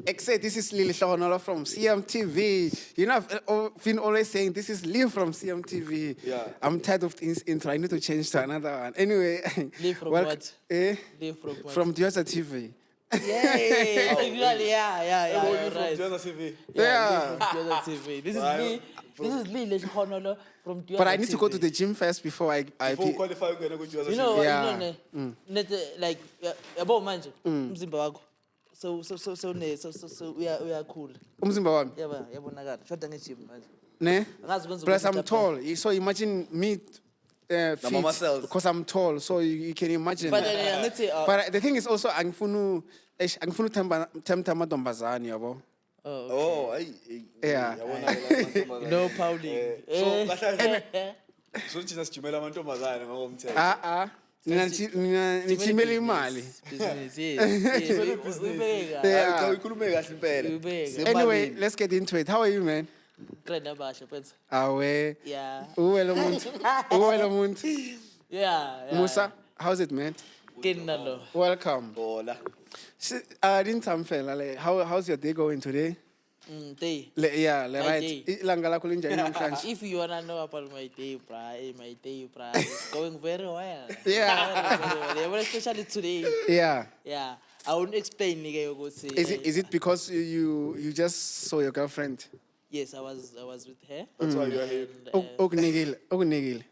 Except this is Lily Shonolo from CMTV. You know, I've been always saying this is Lee from CMTV. Yeah. I'm tired of this intro. I need to change to another one. Anyway. Lee from welc- what? Eh? Lee from what? From Diosa TV. Yeah, Everybody from right. Joanna TV. Yeah. Lee from Diosa TV. This is Right. Lee. This is Lee Leshonolo from Diosa TV. But I need to go to the gym first before I Before qualify, we're gonna go to Joanna You know, TV. Yeah. you know, like about manje, umzimba wakho. So we are cool. umzimba wami. Yabonakala. Shoda ngejim manje. Ne? Angazi kwenza Plus I'm ukuthi tall. So imagine me mama fit cells. because I'm tall. So you can imagine. But angithi But the thing is also angifunu tempt amantombazane yabo. Oh, hey. Yeah. no Pauline. So thina sijumela amantombazane ngokomthetho. Nichimela imali. Business, yes. Yeah. Cha ukhulume kahle impela. Ubeka. Anyway, let's get into it. How are you, man? Great abasha mfethu. Awe. Yeah. Uwelo muntu. Yeah. Musa, how's it, man? Kinalo. Welcome. Hola. Didn't Samfela, like, how's your day going today? Day. Yeah, My right. day. Ilanga lakho linjani namhlanje? If you wanna know about my day, it's going very well. Yeah. Very well. Yeah, especially today. Yeah. Yeah. I won't explain nigga ukuthi. Is it because you just saw your girlfriend? Yes, I was with her. That's why you are here. Okunigile.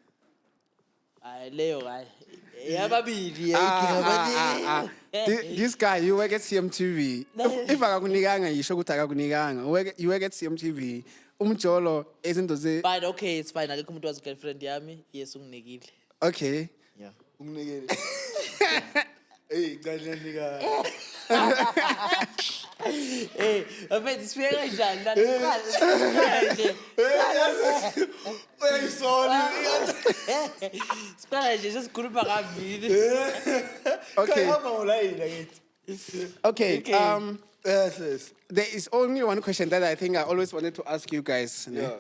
Leo guy. Yababili. This guy, you work at CMTV. If akakunikanga yisho ukuthi akakunikanga. You work at CMTV. Umjolo izinto ze But okay, it's fine. Akekho umuntu wazi girlfriend yami. Yes, unginikile. Okay. Yeah. Unginikele. Hey, ngale nika. Hey, mfethu sifike kanjani la siqala nje. Uyayisona. Siqala nje sesikhuluma kabili. Okay. Hamba ngolayini akithi. Okay. Yes. There is only one question that I think I always wanted to ask you guys. Yeah.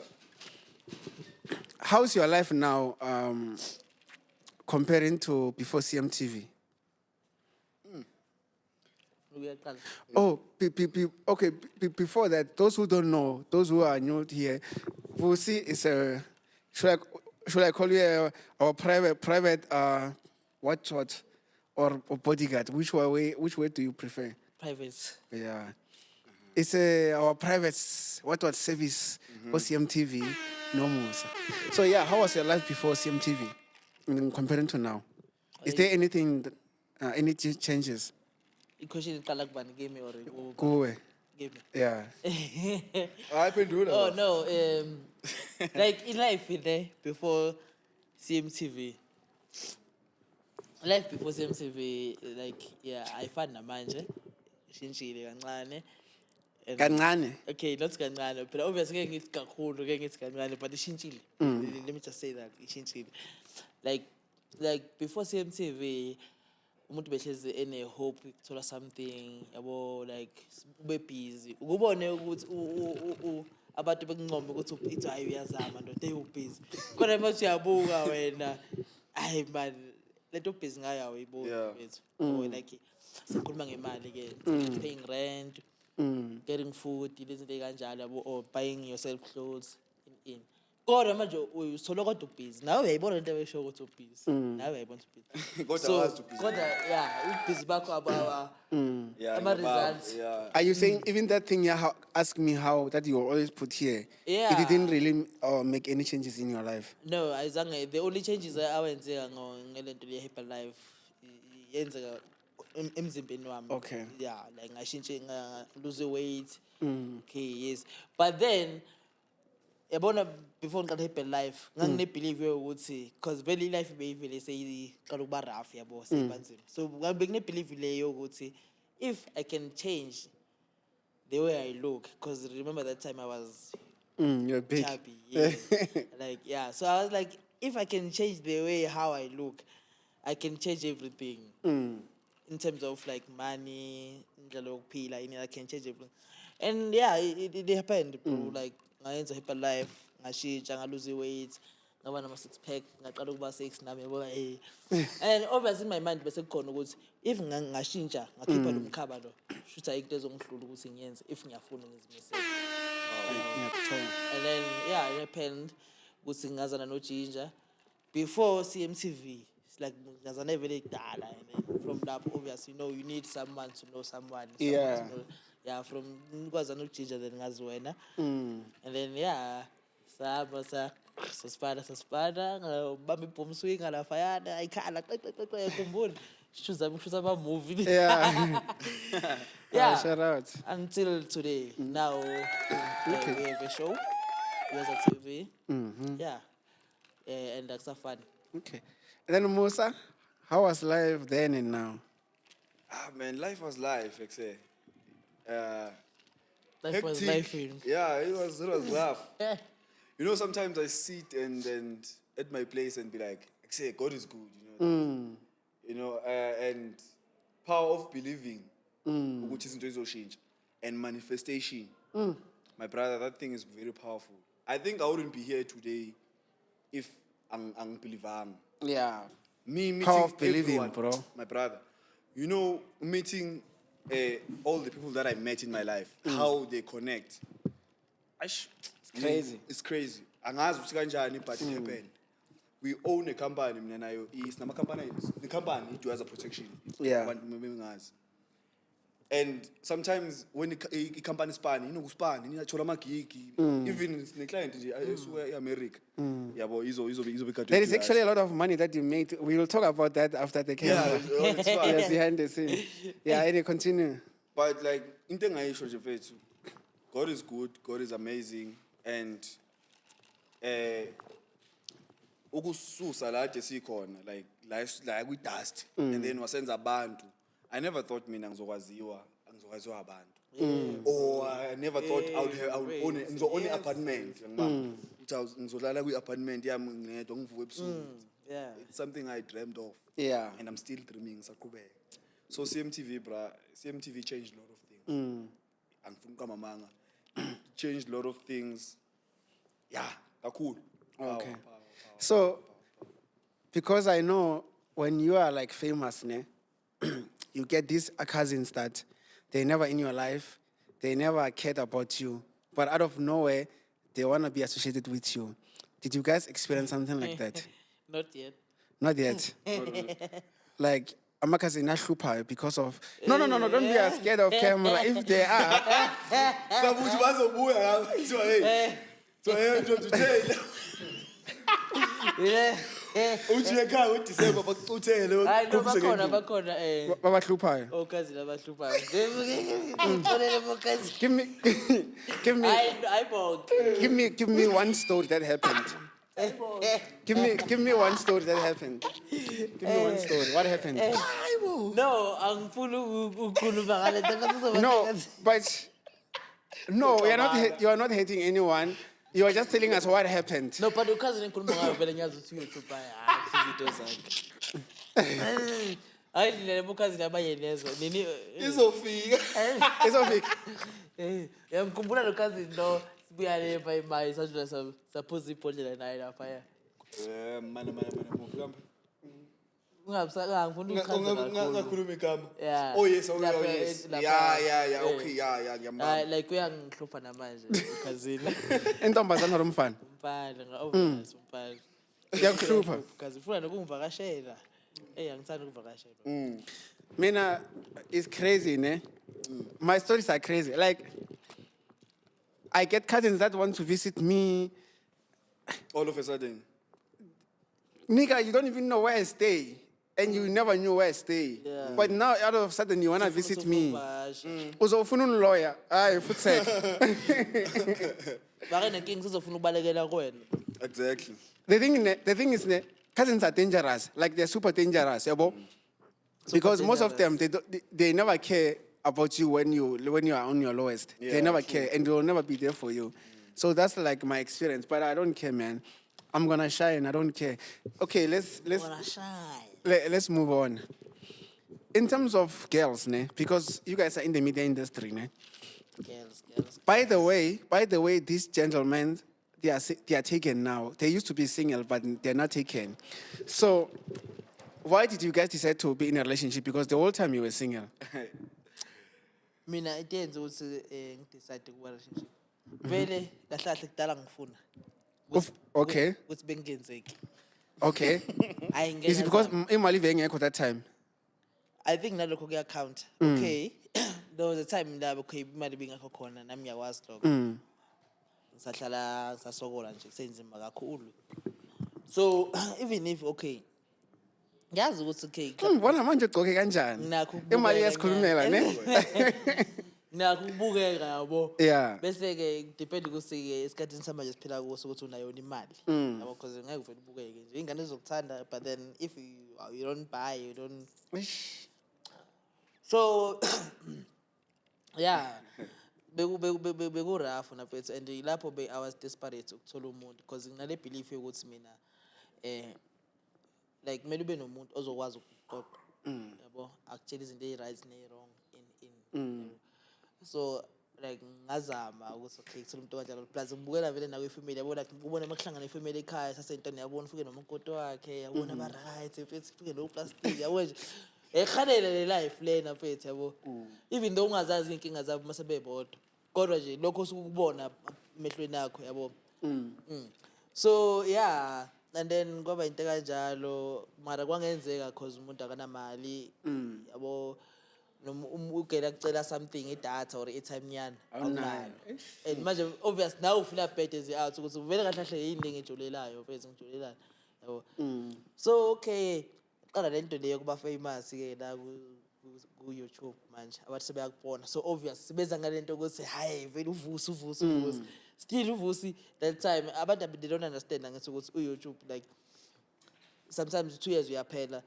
How's your life now comparing to before CMTV? Uyaqala. Oh, okay. Before that, those who don't know, those who are new here, Vusi is a should I call you our private what or bodyguard? Which way do you prefer? Private. Yeah, it's our private what service for CMTV, no more. So yeah, how was your life before CMTV, comparing to now? Is there anything, any changes? The question iqala kubani game or Kuwe. game? Yeah. Hayi phendula. Oh no, like in life before CMTV. Life before CMTV, like yeah, I found namanje. Shintshile kancane. And- Kancane. Okay, not kancane, but obviously ngeke ngithi kakhulu, ngeke ngithi kancane, but ishintshile. Let me just say that ishintshile. Like before CMTV, umuntu behlezi ene hope ukuthola something, yabo like ube busy. Ukubone ukuthi abantu bekunqombe ukuthi ithi hayi uyazama ndoda eyubusy. Kodwa manje uyabuka wena, hayi man, lento busy ngayo awuyiboni mfethu. Or like sikhuluma ngemali ke, paying rent, getting food, izinto ekanjalo yabo, or buying yourself clothes in. Kodwa manje usolo kodwa ubusy. Nawe uyayibona into ebesho ukuthi ubusy. Nawe uyayibona ubusy. Kodwa wazi ubhizi. Kodwa yeah, ubusy bakho aba Yeah. ama results. Yeah. Are you saying even that thing you ask me how that you always put here? Yeah. It didn't really make any changes in your life. No, ayizange. The only changes awenzeka ngelento le Happy Life yenzeka emzimbeni wami. Okay. Yeah, like ngashintshe lose weight. Okay, yes. But then yabona before ngiqala Happy Life ngangine believe ukuthi because vele life beyivele seyiqala ukuba rough yabo seyibanzima. So ngabe ngine believe leyo ukuthi if I can change the way I look, because remember that time I was You're big. chubby, yeah. Like yeah, so I was like, if I can change the way how I look, I can change everything in terms of like money, indlela yokuphila, I can change everything. And yeah, it happened, bro. Like ngayenza Happy Life, ngashintsha, lose weight, ngaba nama-6 pack ngaqala ukuba 6 nami yabo and obviously in my mind bese kukhona ukuthi if ngashintsha ngakhipha lo mkhaba lo shouthi ayikho ezongihlula ukuthi ngiyenze if ngiyafuna ngizimisele. And then yeah, it happened ukuthi ngazana no Ginger before CMTV. It's like ngazana vele kudala, and then from that obviously you need someone to know someone. Yeah. To know, yeah, from ngazana no Ginger then ngaziwena. And then yeah, saspada bambi boom swing ala fayana ayikhala yakhumbula shuza ba movie. Yeah. Yeah. Shout out. Until today. Now we have a show. There's a TV. Yeah. And that's a fun. Okay. And then Musa, how was life then and now? Ah, man, life was life, I say. Life was Hectic. life. Yeah, it was rough. You know, sometimes I sit and at my place and be like, I say, God is good, you know, and power of believing, which is into change, and manifestation. My brother, that thing is very powerful. I think I wouldn't be here today if I'm believing. Yeah. Me meeting Power of believing, everyone, bro. My brother. You know, meeting all the people that I met in my life, how they connect. It's crazy. It's crazy. Angazi ukuthi kanjani but it happened. We own a company, mina nayo is nama company. The company it does a protection. Yeah. Abantu mengazi. And sometimes when the company span, kuspan, inathola amagigi. Even the client nje esuka eAmerica. Yabo izo There is actually a lot of money that you made. We will talk about that after the camera. it's fine. Yeah, behind the scene. Yeah, and continue. But like, into ngayisho nje mfethu, God is good, God is amazing, and ukususa la ade sikhona like we dust, and then wasenza abantu. I never thought mina ngizokwaziwa abantu. Or I never thought I would own an apartment. Ngizolala kwi-apartment yami ngedwa ngivuke ebusuku. Yeah. It's something I dreamed of. Yeah. And I'm still dreaming ngisaqhubeka. So CMTV changed a lot of things. Angifuni ukamamanga. Changed a lot of things. Yeah, kakhulu. Okay. Power. So, because I know when you are like famous, ne, you get these cousins that they never in your life, they never cared about you, but out of nowhere, they want to be associated with you. Did you guys experience something like that? Not yet. Not yet. Like, Amakazi Nashupa because of. No, don't be scared of camera. If they are. Sabuthi bazobuya kuthiwa hey. So to tell. Yeah. Uthi ekhaya uDecember bakucuthele. I know bakhona Baba Shlupayo. okazi labahlupayo. Ngitholele bokazi. Give me one story that happened. Give me one story that happened. Give me one story. What happened? No, angifuni ukukhuluma ngale nto. No, but no, you are not hating anyone. You are just telling us what happened. No, but ukazi ngikhuluma ngayo vele ngiyazi ukuthi uYouTube izinto zakhe. Hayi nile bokazi labayenezo. Nini Izofika. Izofika. Yamkhumbula lo kazi lo sibuya le mayi sajula saphuza ibhodlela naye lapha ya. Mana mufika. Ngangifuna ukuchaza kakhulu. Ngakhuluma igama. Yeah. Oh yes, yes. Yeah. Okay, ngiyambamba. Like uyangihlupha namanje ukazini. Intombazana nomfana. Umfana nga-obvious umfana. Kuyakuhlupha. Kazi ufuna nokungivakashela. Angithanda ukuvakashela. Mina, it's crazy, ne? My stories are crazy. Like, I get cousins that want to visit me. All of a sudden. Nigga, you don't even know where I stay. And you never knew where I stay. Yeah. But now, all of a sudden, you want to visit me. Uzofuna lawyer. Aye, futhi. Bake nenkinga sizofuna ukubalekela kuwena. Exactly. The thing is, cousins are dangerous. Like, they're super dangerous, yabo. Because most of them, they never care about you when you are on your lowest. Yeah, they never true. care, and they will never be there for you. So that's like my experience. But I don't care, man. I'm gonna shine. I don't care. Okay, let's move on. In terms of girls, ne, because you guys are in the media industry, ne. Girls. By the way, these gentlemen, they are taken now. They used to be single, but they're not taken. So, why did you guys decide to be in a relationship? Because the whole time you were single. Mina itenze ukuthi ngidecide ukuba relationship. Vele kahle kahle kudala ngifuna. Okay. Ukuthi bengenzeki. Okay. Is it because imali vengekho that time? I think nalokho kuya count. Okay. There was a time la okay imali bingakho khona nami ngiyakwazi lokho. Ngisahlala ngisasokola nje kusenzima kakhulu. So even if okay ngiyazi ukuthi okay Bona manje ugqoke kanjani? Nakho Imali yasikhulumela ne? nakho kubukeka yabo. Yeah. Bese ke depend ukuthi ke esikhathini samanje siphila kuso ukuthi unayo imali. Yabo because ngeke uvele ubukeke nje. Ingane ezokuthanda but then if you don't buy you don't. So yeah. Beku rough na phethu and lapho I was desperate ukuthola umuntu because nginale belief ukuthi mina like kumele ube nomuntu ozokwazi ukuqoqa yabo akutshela izinto eziright ne-wrong in so like ngazama ukuthi okay kuthola umuntu kanjalo plus ngibukela vele nawe ifamily yabona ubona makuhlangana ifamily ekhaya sasentoni yabona ufike nomakoti wakhe yabona aba right mfethu ufike no plastic yabo nje ekhanele le life lena mfethu yabo even though ungazazi inkinga zabo masebebodwa kodwa nje lokho usukubona emehlweni akho yabo so yeah and then kwaba into kanjalo mara kwangenzeka because umuntu akanamali yabo noma ugela kucela something idata or airtime yana awunayo and manje obvious now ufuna bed as out ukuthi uvele kahle kahle yini ngejulelayo mfethu ngijulelayo yabo so okay qala lento leyo kuba famous ke la ku YouTube manje abathi sebeyakubona so obvious sibeza ngalento ukuthi hayi vele uvusi still uvusi that time abantu they don't understand ngathi ukuthi uYouTube like sometimes 2 years uyaphela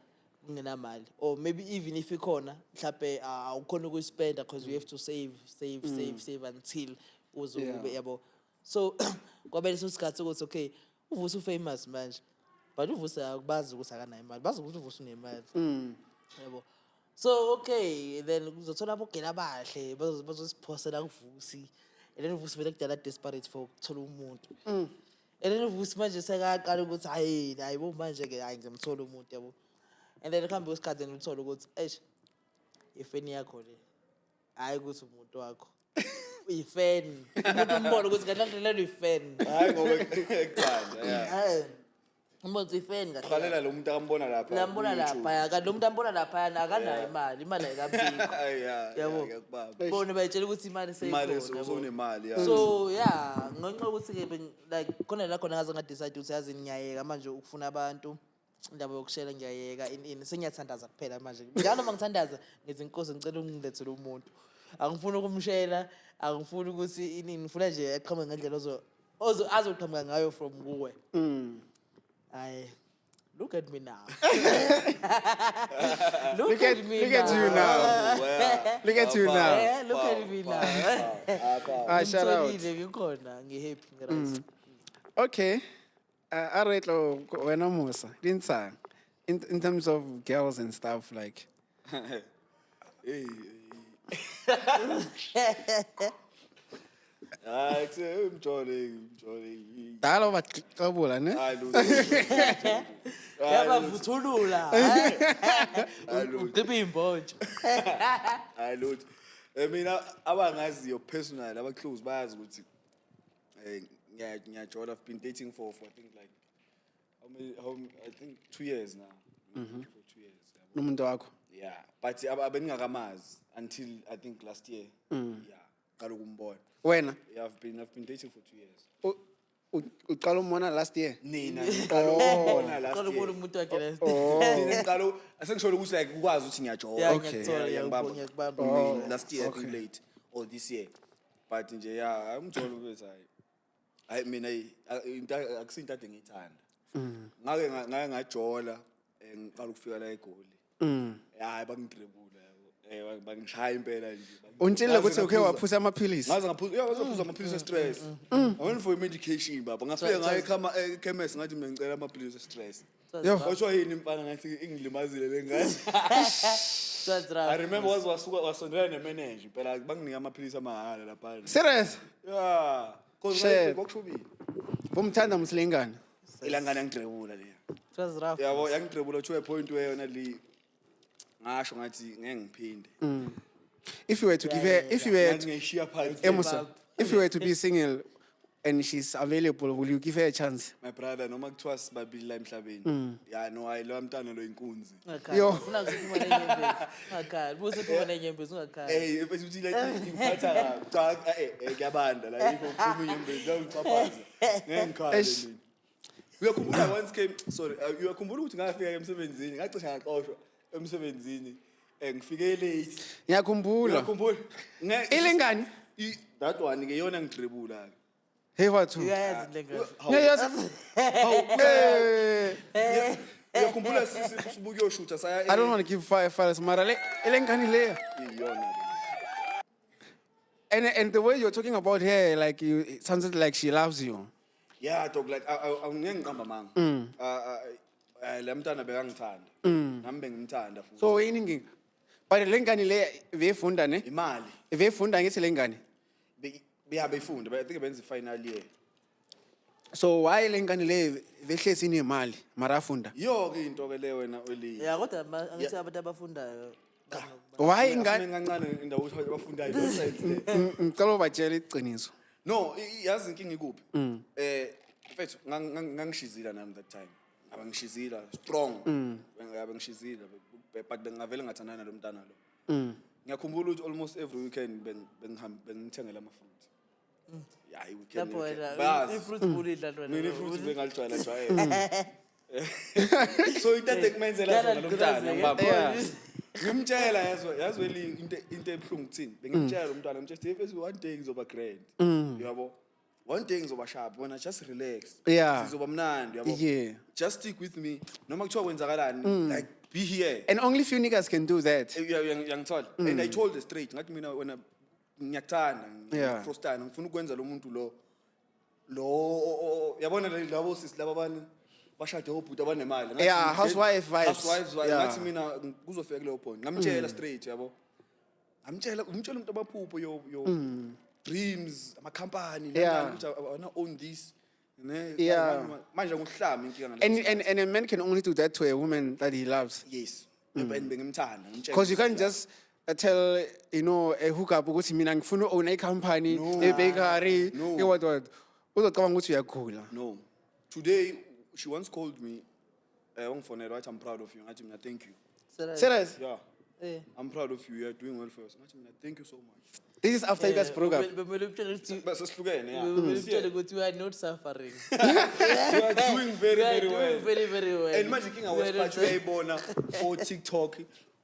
ungenamali or maybe even if ikhona mhlawumbe awukhona ukuyispenda because you have to save until uzube yabo so kwabe leso sikhathi ukuthi okay uvusi famous manje but uvusi akubazi ukuthi akanayo imali bazi ukuthi uvusi unemali yabo so okay then uzothola abogela abahle bazosiphosela kuvusi and then uvusi vele kudala desperate for ukuthola umuntu and then uvusi manje sekaqala ukuthi hayi bo manje ke hayi ngizomthola umuntu yabo and then kuhambe kwesikhathi and uthola ukuthi eish ifeni yakho le hayi ukuthi umuntu wakho uyifeni umuntu umbona ukuthi kahle lelo ifeni hayi ngoba ekuthanda yeah umuntu ifeni kahle khalela lo muntu akambona lapha lambona lapha kanti lo muntu ambona lapha akanayo imali ayikabikho yabo bona bayitshela ukuthi imali imali uzonemali so yeah ngonxa ukuthi ke like khona la khona ngaze ngadecide ukuthi yazi ngiyayeka manje ukufuna abantu indaba yokushela ngiyayeka in senyathandaza kuphela manje njalo mangithandaza ngezinkosi ngicela ungilethele umuntu angifuni ukumshela angifuni ukuthi inini ngifuna nje aqhamuke ngendlela azoqhamuka ngayo from kuwe look at me now. Look at me look at you now. Look at you now. Yeah, look at me now. Shout out. Ngihappy. Okay. Aretlo wena Musa, dinsa in terms of girls and stuff like mjoli dalo baxabula ne Yabavuthulula. Udibe imbonjo. Lord. I mean abangaziyo personal abaclose bayazi ukuthi ngiyajola I've been dating for I think like I think 2 years now. For 2 years. nomuntu wakho. Yeah, but abeningakamazi until I think last year. Yeah, qala ukumbona. Wena? Yeah, I've been dating for 2 years. Uqala umbona last year? Nina qala ukumbona last Qala year. ubona umuntu wakhe last. Nina qala asengisho ukuthi like ukwazi ukuthi ngiyajola. Okay. Ngiyakubamba. Last year I think late or this year. But nje yeah, amjola ukuthi hayi mina into akusinto ade ngiyithanda. Ngake ngajola ngiqala ukufika la eGoli. Hayi bangidrebula yabo. Bangishaya impela nje. Untshile ukuthi ukhe waphuza amaphilisi. Ngaze ngaphuza amaphilisi e-stress. I went for medication baba. Ngafika ngaye ekhemesi ngathi mina ngicela amaphilisi e-stress. Washo yini impana ngathi ingilimazile lengane. I remember wasondela ne-manager phela banginika amaphilisi amahala lapha. Serious? Yeah. Cause ngokubili. Bumthanda mslingana. ilangana ngidrebula leya. It was rough. Yabo yangidrebula to a point where yona le ngasho ngathi ngeke ngiphinde. If you were to give her, if you were, Ngathi ngiyishiya phansi. Emusa, if you were to be single and she's available, will you give her a chance? My brother noma kuthiwa sibabili la emhlabeni. Ya no hayi lo mntana lo inkunzi. Yo. Ufuna ukuphuma nenyembezi. Ungakhali. Buse phuma nenyembezi ungakhali. Hey, bese uthi la ngiphatha cha kuyabanda la yikho kuphuma inyembezi ngicaphaza. Ngeke ngikhale mina. Uyakhumbula once came sorry uyakhumbula ukuthi ngafika emsebenzini ngacisha ngaxoshwa emsebenzini ngifike late. Ngiyakhumbula. Uyakhumbula? Ilengani? That one ke yona ngidrebula. Hey wathu. Uyayazi le ngane. Ngiyayazi. Uyakhumbula sisi sibuke yoshutha saya I don't want to give files, mara ilengani le. iyona. And the way you're talking about her, like you, it sounded like she loves you. Yeah, dog like ngeke ngiqamba manga. Le mntana bekangithanda. Nami bengimthanda futhi. So iningi. But ilengani le vefunda ne? Imali Vefunda ngithi lengani. beyabefunda I think benza final year. So why ilengani le vehlezi inemali mara afunda? Yo ke into ke le wena oli. Yeah, kodwa angithi abantu abafundayo. Why ingane? Ngancane indawo abafundayo website. Ngicela ubatshela iqiniso. No, yazi inkinga ikuphi? Mfethu ngangishizila nami that time. Abangishizila strong. Ngabe ngishizila but bengavele ngathandana lo mntana lo. Ngiyakhumbula ukuthi almost every weekend bengithengela ama fruit. Yeah, weekend. Lapho wena Bas. i-fruit bulidla ntwana. Mina fruit bengalijwayela jwayela. So into ekumenzela zona lo mntana ngibamba. Ngimtshela yazi weli into ebhlungu kuthini. Bengimtshela lo mntana ngimtshela if one day ngizoba grand. Yabo. One day ngizoba sharp wena just relax. Yeah. Sizoba mnandi yabo. Yeah. Just stick with me. Noma kuthiwa kwenzakalani like be here. And only few niggas can do that. Yangithola. And I told her straight ngathi mina wena ngiyakuthanda Yeah. ngifrustana ngifuna ukwenza lo muntu lo yabona labo sisi laba abantu bashade obhuti abanemali ngathi Yeah, housewife vibes. housewives Yeah. ngathi mina kuzofika kuleyo point ngamtshela straight yabo umtshela umuntu abaphupho yo dreams ama company Yeah. ukuthi I wanna own this ne Yeah. manje nguhlami inkinga ngale And a man can only do that to a woman that he loves. yes bengimthanda ngimtshela Because you can't just tell, you know, a hookup ukuthi mina ngifuna own a company, a bakery, No. what. Uzocabanga ukuthi uyagula. No. Today, she once called me, wangifonela wathi I'm proud of you. Ngathi mina thank you. Serious? Yeah. Eh. I'm proud of you. You are doing well for us. Ngathi mina thank you so much. This is after you guys broke up. Bemele umtshele ukuthi Bese sihlukene yeah. umtshele ukuthi we are not suffering. You are doing very We are very well. doing very very well. And manje inkinga We are not wesiphathi uyayibona for TikTok.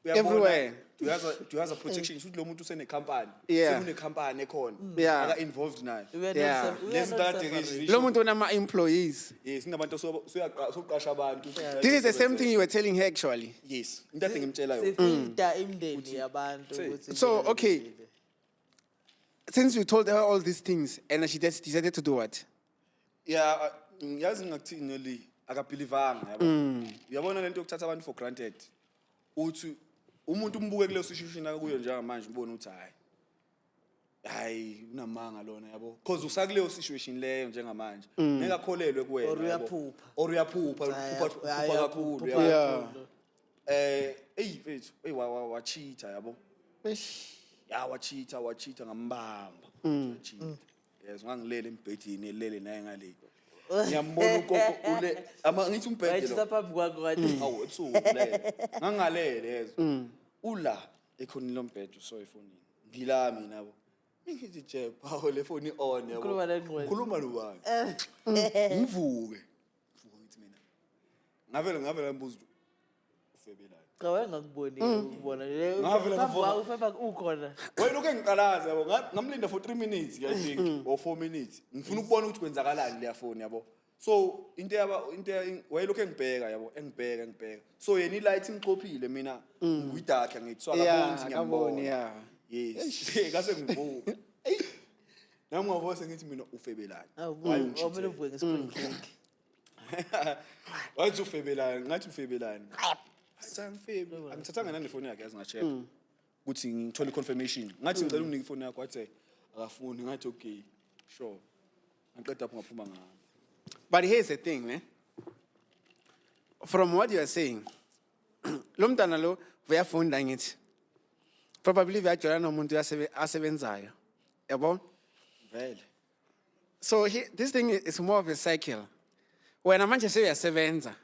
uyabona, Everywhere. Do you have a protection? Should lo muntu usene company. Yeah. Sekune company ekhona. Yeah. Aka involved nayo. We are Yeah. not we are Let's not start suffering. Lo muntu unama employees. Yes, inabantu soqasha abantu. This is the same thing you were telling her actually. Yes. Into ade ngimtshela yona. Sifida imndeni yabantu ukuthi So, okay. Since you told her all these things and she just decided to do what? Yeah, yazi ngakuthini le akabelievanga yabo. Uyabona lento yokuthatha abantu for granted. Uthi umuntu umbuke kule situation akuyo njengamanje ubone uthi hayi unamanga lona yabo. Because usakuleyo situation leyo njengamanje. Ngeke akholelwe kuwena Or yabo. uyaphupha. Or uyaphupha, uphupha kakhulu yabo. Yeah. Mfethu, wa cheater yabo. Ya wa cheater ngambamba. Cheater. Yes, ngangilele embhedini elele naye ngale. Ngiyambona ugogo ule ngithi umbhede wayithisa lo. phambi kwakho wathi Awu ebusuku lele. Ngangalele yezo. Ula ekhonile lombhedo so efonini. Ngila mina yabo. Ngithi je phawo le phone on yabo. Ukhuluma nengqondo. Ukhuluma lobani? Ngivuke. Vuka ngithi mina. Ngavela ngibuza ufebelani. cha wayengakuboni ukubona le Ngavela phambi ngavuka. kwakho ufeba ukhona. Wena uke ngiqalaza yabo ngamlinda for 3 minutes I think or 4 minutes ngifuna ukubona ukuthi kwenzakalani leya phone yabo so into wayelokhu engibheka yabo engibheka so yena ilight ingicophile mina ngiyidakha ngithi Yeah, swakabonzi ngiyabona, ngiyambona yeah. yes kase ngivuka nami ngavose ngithi mina ufebelani Awumele uvuke ngespring break. wathi ufebelani ngathi ufebelani Sangifebe angithathanga nani phone yakhe yazi ngacheck ukuthi ngithole confirmation ngathi ngicela unike phone yakho wathi akafuni ngathi okay sure ngaqeda lapho ngaphuma ngami But here's the thing, ne? From what you are saying, lo mntana lo uyafunda ngithi. Probably uyajola nomuntu asebenzayo. Yabo? Vele. So this thing is more of a cycle. Wena manje seyasebenza.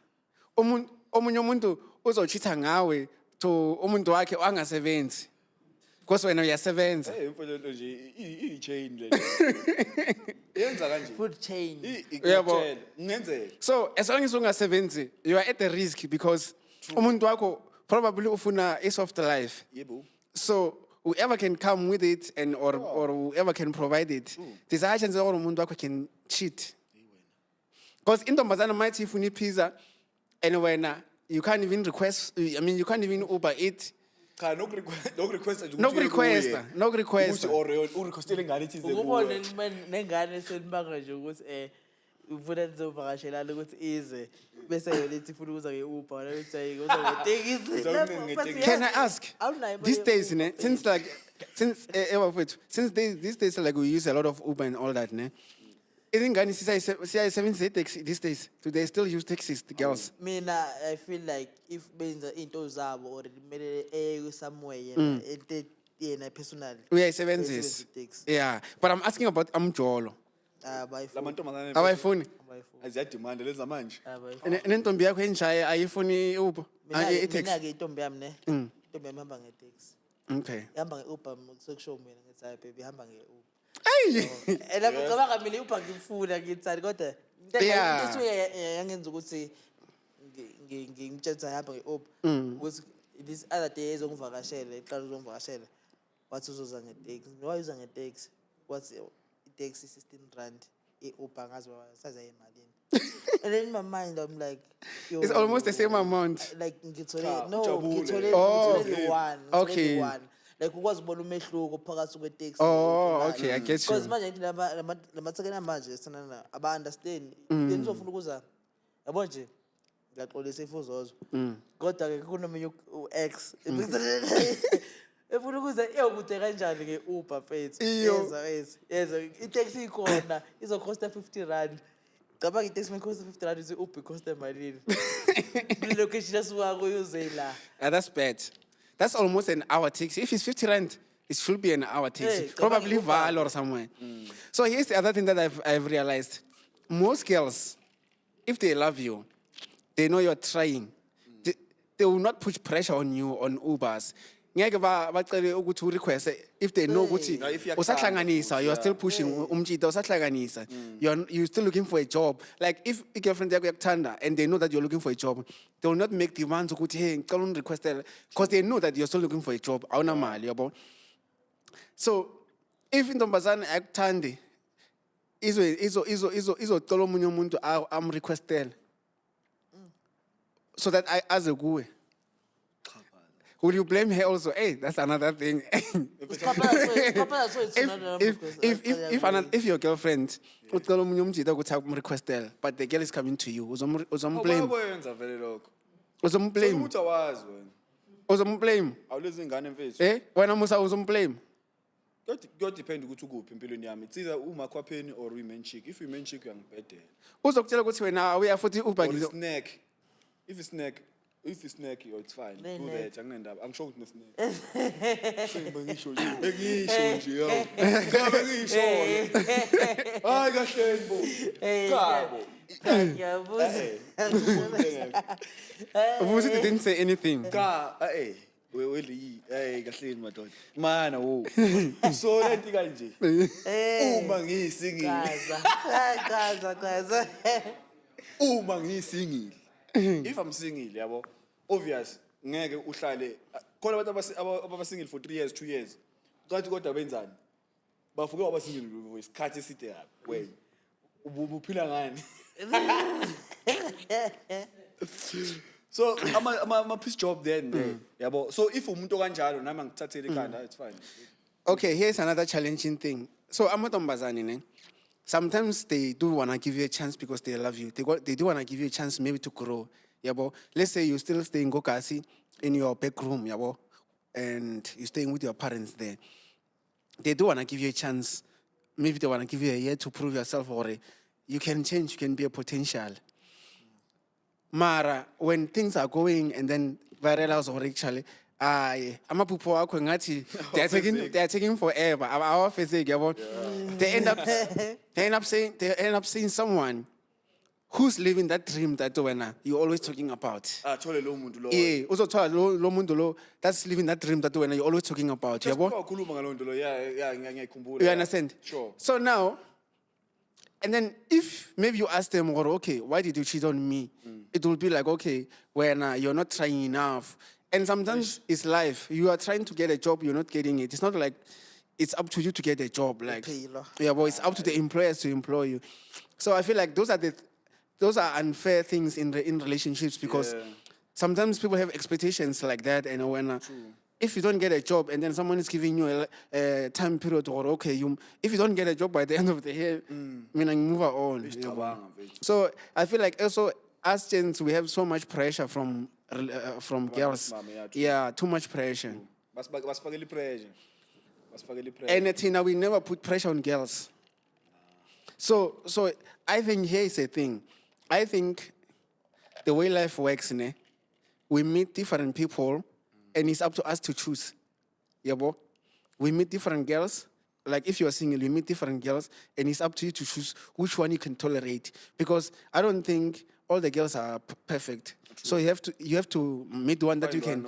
Omunye umuntu uzochitha ngawe to umuntu wakhe angasebenzi. Because wena uyasebenza. Hey, mfowethu nje i-chain le. Yenza kanje. Food chain. Yabo. Ngenzeka. So as long as ungasebenzi, you are at the risk because umuntu wakho probably ufuna a soft life. Yebo. So whoever can come with it and or whoever can provide it, there's a high chance that umuntu wakho can cheat. Because intombazana might ifuna pizza and when you can't even request, I mean you can't even Uber it. Cha no request nje. No requester, no requester. Ukuthi or urequestele ngane thize Ukubona nengane senibanga nje ukuthi ufuna nizovakashela ukuthi ize bese yona ithi ufuna ukuza nge-Uber wena uthi hayi uza ngetekisi. Can I ask? These days, ne, since these days like we use a lot of Uber and all that, ne? Izingane siyayisebenzisa taxi these days. Do they still use taxis, the girls? Mina I feel like if benza into zabo or kumele somewhere yena personally Uyayisebenzisa. Yeah, but I'm asking about amjolo. lamantombazane Abayifuni. aziyadimanda lezi zamanje. Nentombi yakho enjaye ayifuni Uber. Mina ke intombi yami ne intombi yami ihamba ngeteksi. Okay. Ihamba nge-Uber sekusho mina ngithi hayi baby ihamba nge-Uber. Hey. Ela ngicabanga mina i-Uber ngifuna ngithani kodwa Yeah. into yangenza ukuthi ngimtshela hamba nge-Uber ukuthi this other day ezongivakashela iqala uzongivakashela wathi uzoza ngeteksi wayiza ngeteksi wathi itaxi 16 rand i-Uber ngazi wasaza emalini. And then in my mind I'm like yo, It's almost the same amount. like ngithole ujabule. one Okay. like ukwazi ukubona umehluko phakathi kwe-taxi Oh, okay, I get because you. manje ngithi lamathekena manje esithanda aba-understand then uzofuna ukuza yabo nje ngiyaxolisa ifuzozo kodwa-ke kunomunye u-X efuna ukuza iyokude kanjani nge-Uber fethu Iyo. yeza itaxi ikhona izokhosta 50 rand cabanga itaxi mayikhosta 50 rand i-Uber ikhosta malini location asuka kuyo uze la. That's bad. That's almost an hour taxi. If it's 50 rand, it should be an hour taxi. Hey, Probably Uber. Val or somewhere. So here's the other thing that I've realized. Most girls, if they love you, they know you're trying. They will not put pressure on you on Ubers. Ngeke bacele ukuthi urequest if they know ukuthi Yeah, if you're usahlanganisa, you're yeah. still pushing umjito usahlanganisa. You're still looking for a job. Like if a girlfriend yakho yakuthanda and they know that you're looking for a job, they will not make demands ukuthi hey ngicela unrequest because they know that you're still looking for a job. Awuna mali yabo. So if intombazana akuthandi izocela omunye umuntu amrequestele so that aze kuwe. Will you blame her also? Hey, that's another thing. If your girlfriend ucela omunye umjida ukuthi akumrequestele, but the girl is coming to you, uzomblame. Awuyenza vele lokho. Uzomblame. Ukuthi awazi wena. Uzomblame. Awulezi ingane mfethu. Wena musa uzomblame. Kuyodepend ukuthi ukuphi empilweni yami. It's either umakhwapheni or uyi-main chick. If uyi-main chick uyangibhedela. Uzokutshela ukuthi wena awuya futhi Uber Or ngizo. snack. If it's snack, it's fine. Do Snack. that. Anginendaba. Angisho ukuthi ne-snack. Bengisho nje yawo. Cha bengisho. Hayi kahle bo. Chabo. Vusi didn't say anything. Cha, weli kahleni madoda. Mana wo. So lenti kanje. Uma ngiyisingile. Chaza. Uma ngiyisingile. If I'm single, yabo, obvious ngeke uhlale khona abantu abasingile for 3 years 2 years. Qathi kodwa benzani? Bafuke abasingile isikhathi eside yapi wena. Ubuphila ngani? So ama piece job then yabo. So if umuntu kanjalo nami ngithathele ikhanda it's fine. Okay, here's another challenging thing. So amatombazane ne. Sometimes they do want to give you a chance because they love you. They do want to give you a chance maybe to grow. Yabo. Let's say you still stay in Gokasi in your back room, yabo, and you're staying with your parents there. They do want to give you a chance. Maybe they want to give you a year to prove yourself or you can change, you can be a potential. Mara, when things are going and then viral house or actually, amaphupho akho ngathi they are taking forever. Our physique, they end up saying someone who's living that dream that when you're always talking about. Athole lo muntu lo. Yeah, uzothola lo muntu lo that's living that dream that when you're always talking about. Yabo? Ukhuluma ngalo nto lo. Yeah, ngiyayikhumbula. You understand? Sure. So now, and then if maybe you ask them, or okay, why did you cheat on me? It will be like, okay, when you're not trying enough. And sometimes it's life. You are trying to get a job, you're not getting it. It's not like it's up to you to get a job. Like, yeah, but it's up to the employers to employ you. So I feel like those are unfair things in relationships because sometimes people have expectations like that, and when if you don't get a job and then someone is giving you a time period, or okay, if you don't get a job by the end of the year, move on. So I feel like also as gents, we have so much pressure from girls. Yeah, too much pressure. Basifakela pressure. And we never put pressure on girls. So I think here is a thing. I think the way life works, we meet different people, and it's up to us to choose. Yabo? We meet different girls. Like if you are single, you meet different girls, and it's up to you to choose which one you can tolerate. Because I don't think all the girls are perfect. So you have to meet the one that you can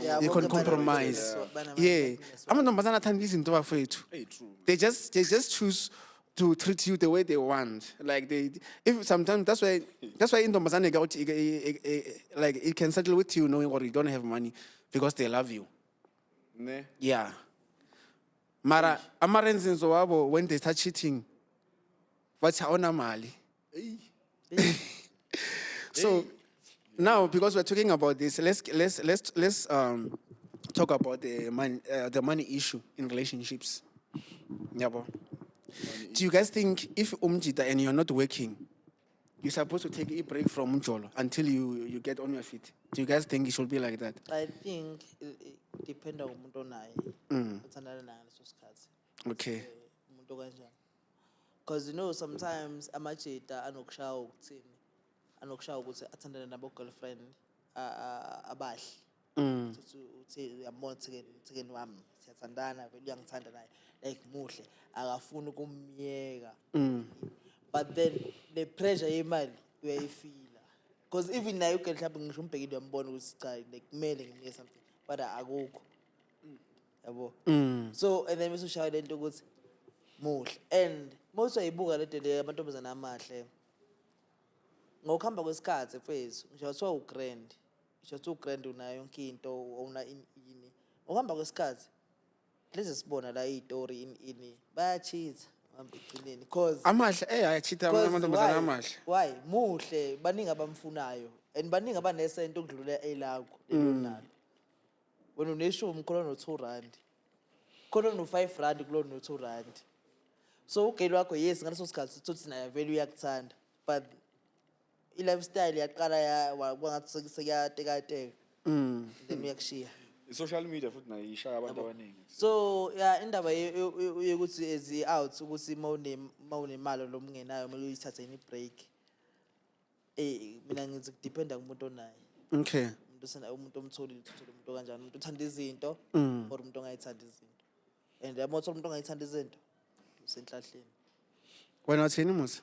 compromise. Yeah. Amantombazana athanda izinto bafowethu. Hey, true. They just choose to treat you the way they want. Like if sometimes that's why intombazane like it can settle with you knowing or you don't have money because they love you. Ne? Yeah. Mara amarenzenzo wabo when they start cheating, what's haona mali. So now because we're talking about this, let's talk about the money issue in relationships. Yabo. Do you guys think if umjita and you're not working, you're supposed to take a break from Mjolo until you get on your feet? Do you guys think it should be like that? I think it depends on umuntu onaye. Uthandana naye leso sikhathi. Okay. Umuntu kanjani. Because you know sometimes amajita anokushaya ukuthini. Anokushaya ukuthi athandane nabo girlfriend abahle. Uthi uyabona thekeni wami siyathandana vele uyangithanda naye like muhle akafuni ukumyeka. But then the pressure yemali uyayifila. Because even naye uke mhlawumbe ngisho umbhekile uyambona ukuthi cha like kumele ngimyeke something but akukho. Yabo. So and then bese ushaya lento ukuthi muhle and most wayibuka lento le amantombazana amahle. Ngokuhamba kwesikhathi mfethu ngisho wathiwa ugrand. Ngisho wathiwa ugrand unayo yonke into una ini. Ngokuhamba kwesikhathi lezi sibona la istory ini bayacheat ngambigcineni cause Amahle ayachitha amantombazana amahle. Why muhle baningi abamfunayo and baningi abanesento ukudlula elakho lelonalo. Wena uneshumi khona no2 rand. Khona no5 rand kulo no2 rand. So ugeli wakho yes ngaleso sikhathi uthi naye value yakuthanda but I lifestyle yaqala kwangathi sekuyateka then uyakushiya. I-social media futhi nayo ishaya abantu abaningi. So yeah indaba yokuthi ezi out ukuthi mawunemali lo mungenayo kumele uyithathe ini break. Mina ngithi dependa kumuntu onayo. Okay. Umuntu omtholile uthola umuntu kanjani umuntu uthanda izinto or umuntu ongayithanda izinto. And yamothola umuntu ongayithanda izinto usenhlahleni. Wena uthini Musa?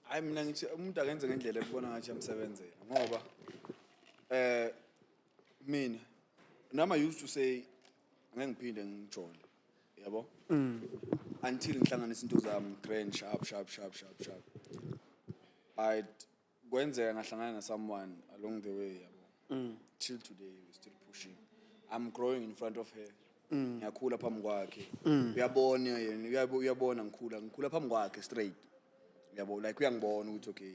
Hayi mina ngithi umuntu akenze ngendlela ekubona ngathi yamsebenzela ngoba mina Nama used to say ngeke ngiphinde ngijole yabo until ngihlanganisa into zami grand sharp I'd kwenzeka ngahlangana na someone along the way yabo till today we're still pushing. I'm growing in front of her ngiyakhula phambi kwakhe uyabona yena uyabona ngikhula phambi kwakhe straight yabo like uyangibona ukuthi okay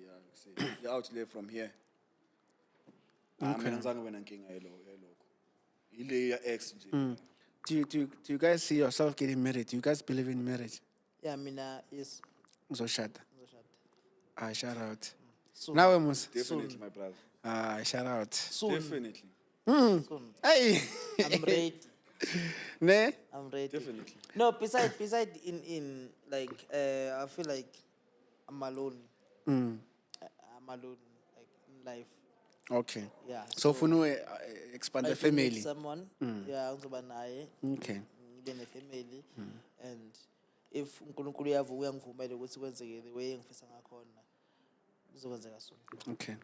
you're out there from here. Mina ngizange wena nkinga yelo ile ex nje. Do you guys see yourself getting married? Do you guys believe in marriage? Yeah mina yes Uzoshada. Shout out. Soon. Nawe Musa? Definitely my brother. Shout out. Soon. Definitely. Soon. Hey. I'm ready. Ne? I'm ready. Definitely. No, beside in like I feel like I'm alone. I'm alone, like in life. Okay. Yeah. So for no expand I the do meet family. someone. Yeah, ngizoba naye. Okay. Ngibe ne-family. And if uNkulunkulu uyangivumela ukuthi kwenzeke the way engifisa ngakhona, kuzokwenzeka soon. Okay.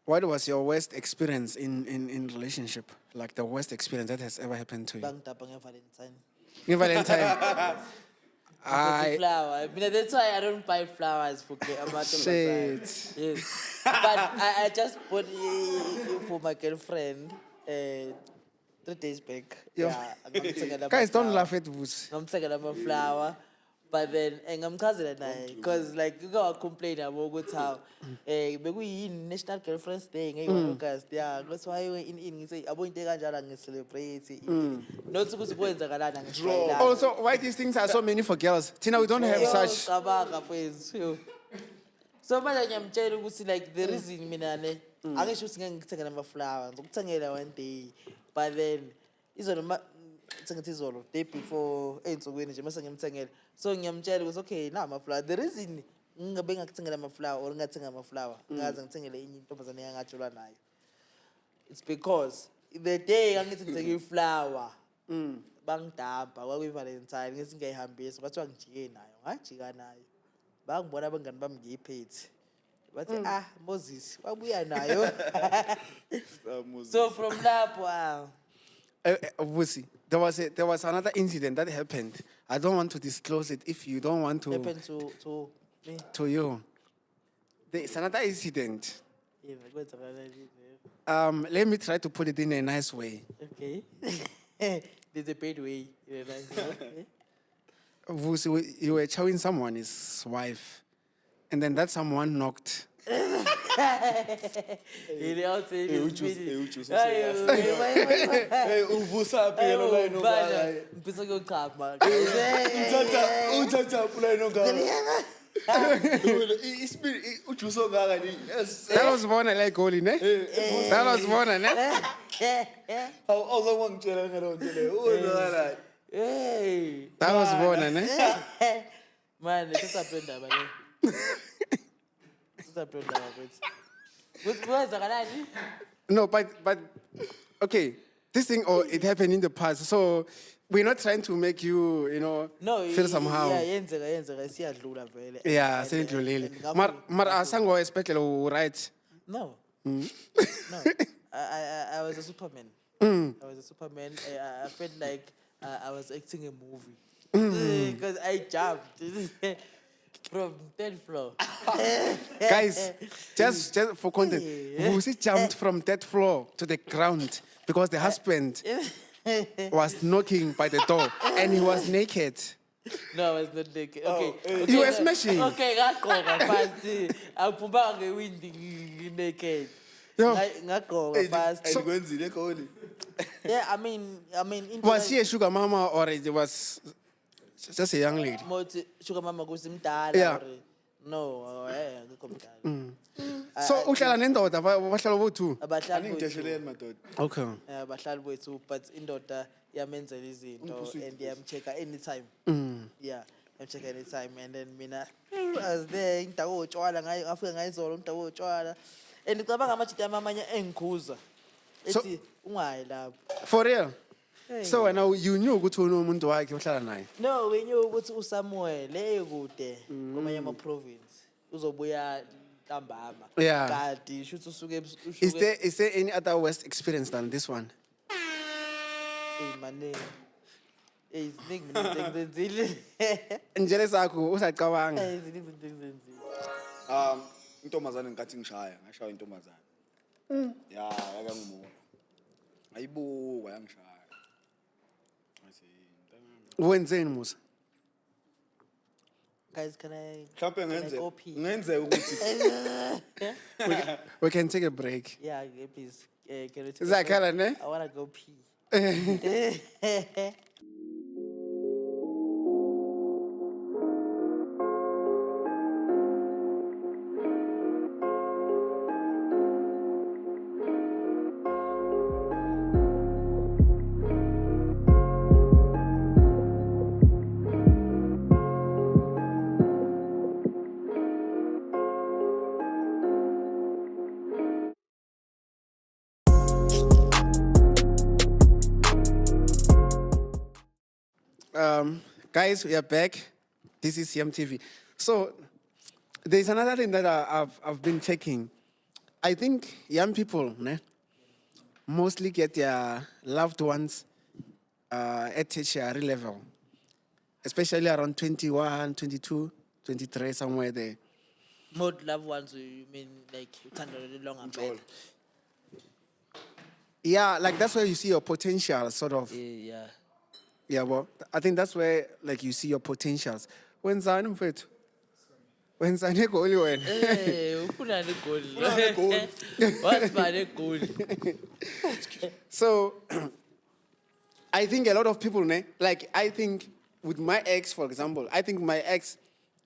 What was your worst experience in relationship? Like the worst experience that has ever happened to you? Bangidabha nge-Valentine. Valentine. I flower. That's why I don't buy flowers for Shit. Yes. But I just bought it for my girlfriend 3 days back. Yo. Yeah. Guys, don't laugh at Vusi. Ngamthengela ama-flower. But then ngamchazela naye because like uke complain about ukuthi how bekuyini National Girlfriends Day ngeyi-1 August. Yeah, that's why in ngithi yabo into ekanjalo ngicelebrate. Not ukuthi kwenzakalana ngisho. Also, why these things are so many for girls? Tina, we don't have such. Cabanga mfethu. So manje ngiyamtshela ukuthi like the reason mina ne angisho ukuthi ngeke ngithengele ama-flower ngizokuthengela one day. But then izolo sengithi izolo day before ey'nsukwini nje mase ngimthengele. So ngiyamtshela ukuthi okay na ama-flower. The reason ngingabe ngakuthengela ama-flower or ngingathenga ama-flower ngaze ngithengele enye intombazane engangatshelwa nayo. It's because the day angithi ngithenge i-flower bangidampa kwakuyi-Valentine ngithi ngiyayihambisa bathiwa ngijike nayo ngajika nayo. Bangibona abangani bami ngiyiphethe. Bathi Moses wabuya nayo. So from lapho Vusi, there was another incident that happened. I don't want to disclose it if you don't want to. happened to me. To you. There's another incident. Yeah, kwenzakalani? Let me try to put it in a nice way. Okay. There's a paid way. Vusi, you were chowing someone's wife, and then that someone knocked. Ile outside. Hey, uvusa phela la inongala. Mpisa kuyochapha. Uthatha phela inongala. Ispirit ujuso ngaka ni. Yes. That was born like goalie, ne? That was born, ne? Awuzo ngitshela ngalo nto le. Uzala. Hey. That was born, ne? Man, let's upend that, man. Let's upend that, but. What's that? No, but okay, this thing it happened in the past, so we're not trying to make you, feel somehow. Yeah, yenzeka siyadlula vele. Yeah, And- siyadlulile. and Mar asango especially right. No. No. I was a Superman. I was a Superman. I felt like I was acting a movie. Because I jumped from 10th floor. Guys, just for content, Vusi jumped from that floor to the ground because the husband was knocking by the door and he was naked. No, I was not naked. Okay. You were smashing. Okay, ngagqoka fast. Awuphumanga ngewindi naked. Yo. Ngagqoka fast. Ayikwenzile khona. Yeah, I mean, Was she a sugar mama or it was just a young lady? Mothi sugar mama kusimdala Yeah. or no, ngikho mdala. So uhlala nendoda bahlala bo-2. Abahlali Angidesheleni bethu. madoda. Okay. Abahlali bethu but indoda yamenzela izinto and yamcheck anytime. Yeah, yamcheck anytime and then mina I was there indawo utshwala ngayo ngafika ngayizolo indawo utshwala and ngicabanga amajita amanye engikhuza. So- Ethi ungayi lapho. For real? Hey. So when you knew ukuthi unomuntu wakhe uhlala naye. No, we knew ukuthi uSamuel ekude kwamanye ama province. Uzobuya ntambama. Yeah. Kati shuthi usuke Is there any other worst experience than this one? mane. Ziningi mina ngizenzile. Njele sakho usacabanga. Ziningi izinto engizenzile. Intombazane ngikathi ngishaya, ngashaya intombazane. Ya, yakangumona. Ayibuka yangishaya. Wenzeni Musa? Guys, can I Mhlawumbe go pee? ngenzeka ukuthi We can take a break. Yeah, please. Can we take a Zakhala break? ne? I wanna go pee. guys, we are back. This is CMTV. So there's another thing that I've been checking. I think young people mostly get their loved ones at tertiary level, especially around 21, 22, 23, somewhere there. More loved ones, you mean like you can't really longer bed? Yeah, like that's where you see your potential, sort of. Yeah. Yeah, well, I think that's where like you see your potentials. Wenzani mfethu? Wenzani egoli wena? Hey, ufuna negoli. What's my goal? So I think a lot of people, like I think with my ex, for example, I think my ex,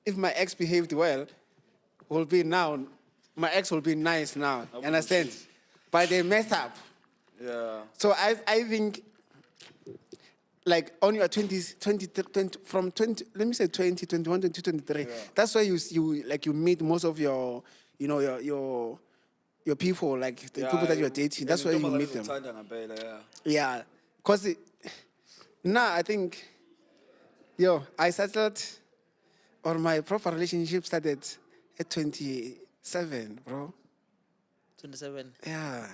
if my ex behaved well, will be now, my ex will be nice now. You understand? But they messed up. Yeah. So I think like on your 20s, 20, from 20, let me say 20, 21, 22, 23, that's where you like you meet most of your, you know, your people, like the people that you're dating. That's where you meet them. Yeah, because now I think, I settled, or my proper relationship started at 27, bro. 27. Yeah.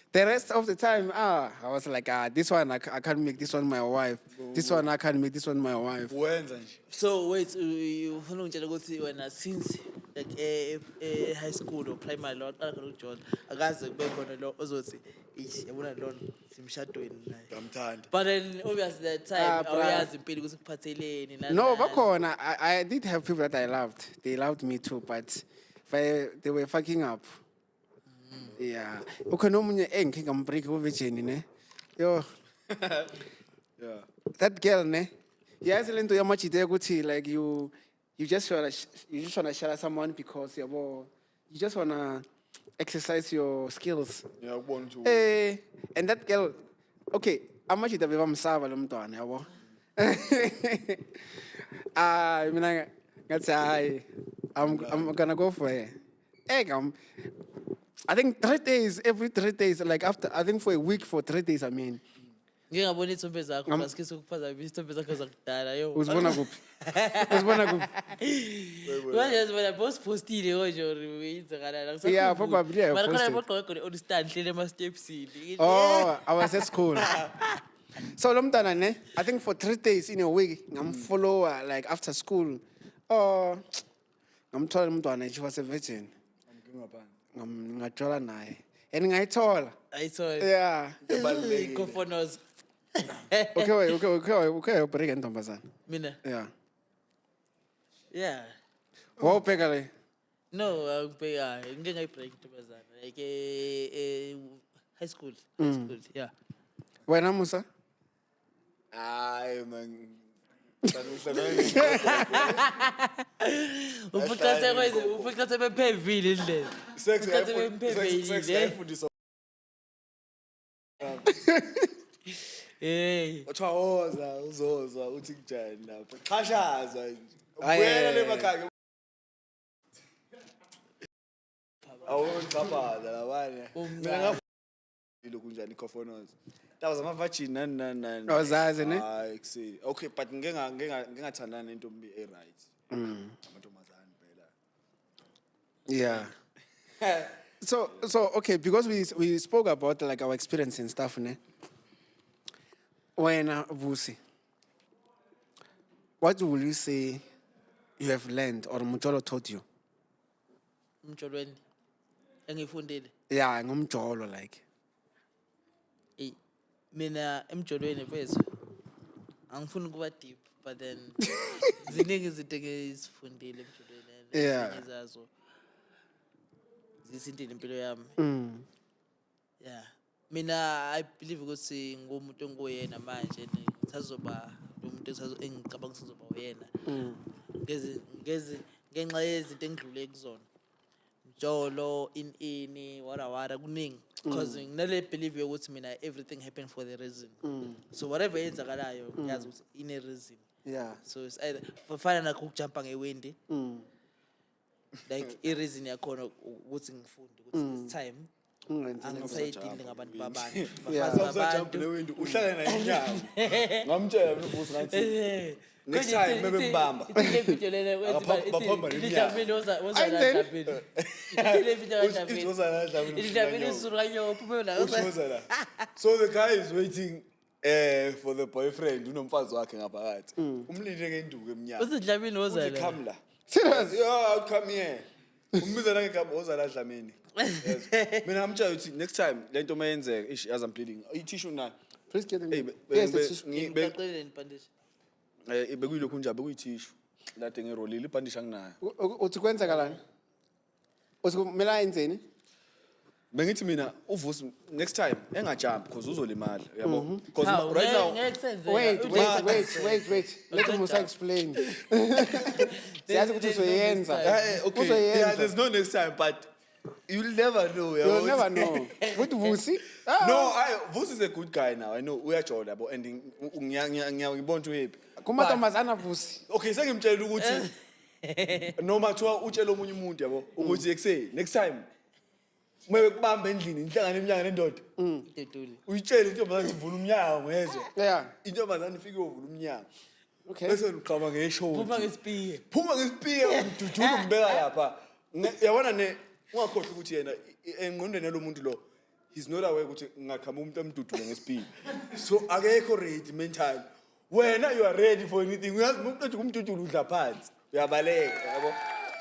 The rest of the time, I was like, this one I can't make this one my wife. This one I can't make this one my wife. So wait, you when since like high school or primary law, John, akaze kube khona lo ozothi yabona lo simshadweni naye. But then obviously that time awuyazi impilo ukuthi kuphatheleni nani. No, bakhona. I did have people that I loved. They loved me too, but they were fucking up. Yeah. Okay, no munye engike ngambreak uvirgin ne. Yo. Yeah. That girl yazi lento yamachite ukuthi like you just wanna share someone because you just wanna exercise your skills. Yeah, I want to. Hey, and that girl, okay, amachite bebamsava lo mntwana yabo. Mina ngathi hayi, I'm gonna go for her. I think 3 days, every 3 days, like after, I think for a week, for 3 days, I mean. Ngiyabona ithombe zakho baske sokuphazamisa ithombe zakho zakudala yo. Uzibona kuphi? Uzibona kuphi? Manje zibona postile konje uyenzakala la. Yeah, probably I Mara khona posted. boqoqo on stand hlele ama stepsini. Oh, I was at school. So lo mntana I think for 3 days in a week, follow like after school. Oh, ngamthola umntwana, she was a virgin. Ngathola naye. And ngayithola. I saw it. Yeah. Kofonos. Okay, break ntombazana. Mina. Yeah. Yeah. Wawubheka le? No, ngibheka ngike ngayibreak intobazana like high school. High school, yeah. Wena Musa? Aye, man. Ufuqathe bephevile indlela. Sex Hey. Uthawoza uzozwa uthi kunjani lapha. Qhashaza nje. Aye. Ubuyela lemakhaya. Awungiqhabaza labanye. Mina ngafilo kunjani iCofonos. That was ama-virgin nani. Awuzazi ne? Hayi kuseni. Okay, but ngingathandana nentombi right. Amantombazane phela. Yeah. So okay, because we spoke about like our experience and stuff, when Vusi, what will you say you have learned or Mujolo taught you? Umjolweni engifundile. Yeah, ngumjolo like. Mina emjolweni mfethu angifuni ukuba deep but then ziningi izinto engizifundile emjolweni Yeah. ezazo zisintile impilo yami. Yeah. Mina I believe ukuthi ngumuntu enguyena manje ngisazoba umuntu engicabanga sizoba uyena. Ngenxa yezinto engidlule kuzona. Jolo in wara kuningi because nginale believe ukuthi mina everything happened for the reason. So whatever yenzakalayo ngiyazi ukuthi ine reason. Yeah. So it's either fana nakho ukujumpa ngewindi. Like I reason yakhona ukuthi ngifunde ukuthi it's time angisayidili ngabantu babantu Yeah. bafazi Awusajump babantu window uhlala naye inyawo. Ngamtshela mina uvusi ngathi next time maybe ngibamba. Baphamba nenyawo. Uzoza la Dlamini. Uzoza la. So the guy is waiting for the boyfriend unomfazi wakhe ngaphakathi. Umlinde ke induku emnyango. usidlamini Uthi wozala come la. Serious? Yeah, come here. Umbiza nangegama woza la Dlamini. Yes. Mina ngamtshela ukuthi next time lento mayenzeka ish as I'm pleading. Ithishu nani? Please get them. Hey, Yes, the tissue. ngicacele nipandisha bekuyilokhu njalo bekuyithishu. Lade ngerolile ibhandisha nginayo. Uthi kwenzakalani? Uthi kumele ayenzeni? Bengithi mina uvusi next time engajump because uzolimala yabo. Because Hawu, right now ngeke senzeka. Wait. Let Uzenza. Musa explain. Siyazi ukuthi uzoyenza. okay. Yeah, there's no next time but you'll never know. You'll never know. With Vusi? No, Vusi is a good guy now. I know uyajola yabo and ngiyabona ukuthi uhappy. Kumantombazana Vusi. Okay, sengimtshela ukuthi noma kuthiwa utshela omunye umuntu yabo ukuthi ekuseni next time uma kubamba endlini inhlangano eminyaka nendoda Tetuli. uyitshele intombazane ivula umnyango ngezwe Yeah. intombazane ifike uvula umnyango Okay. bese ngiqhama ngeshow Phuma ngesipiye. phuma ngesipiya umdududu umbeka lapha yabona ne ungakhohlwa ukuthi yena engqondweni yalo muntu lo he's not aware ukuthi ngaqhama umuntu emdududu ngesipiya so akekho ready mental wena you are ready for anything uyazi umuntu othi umdududu udla phansi uyabaleka yabo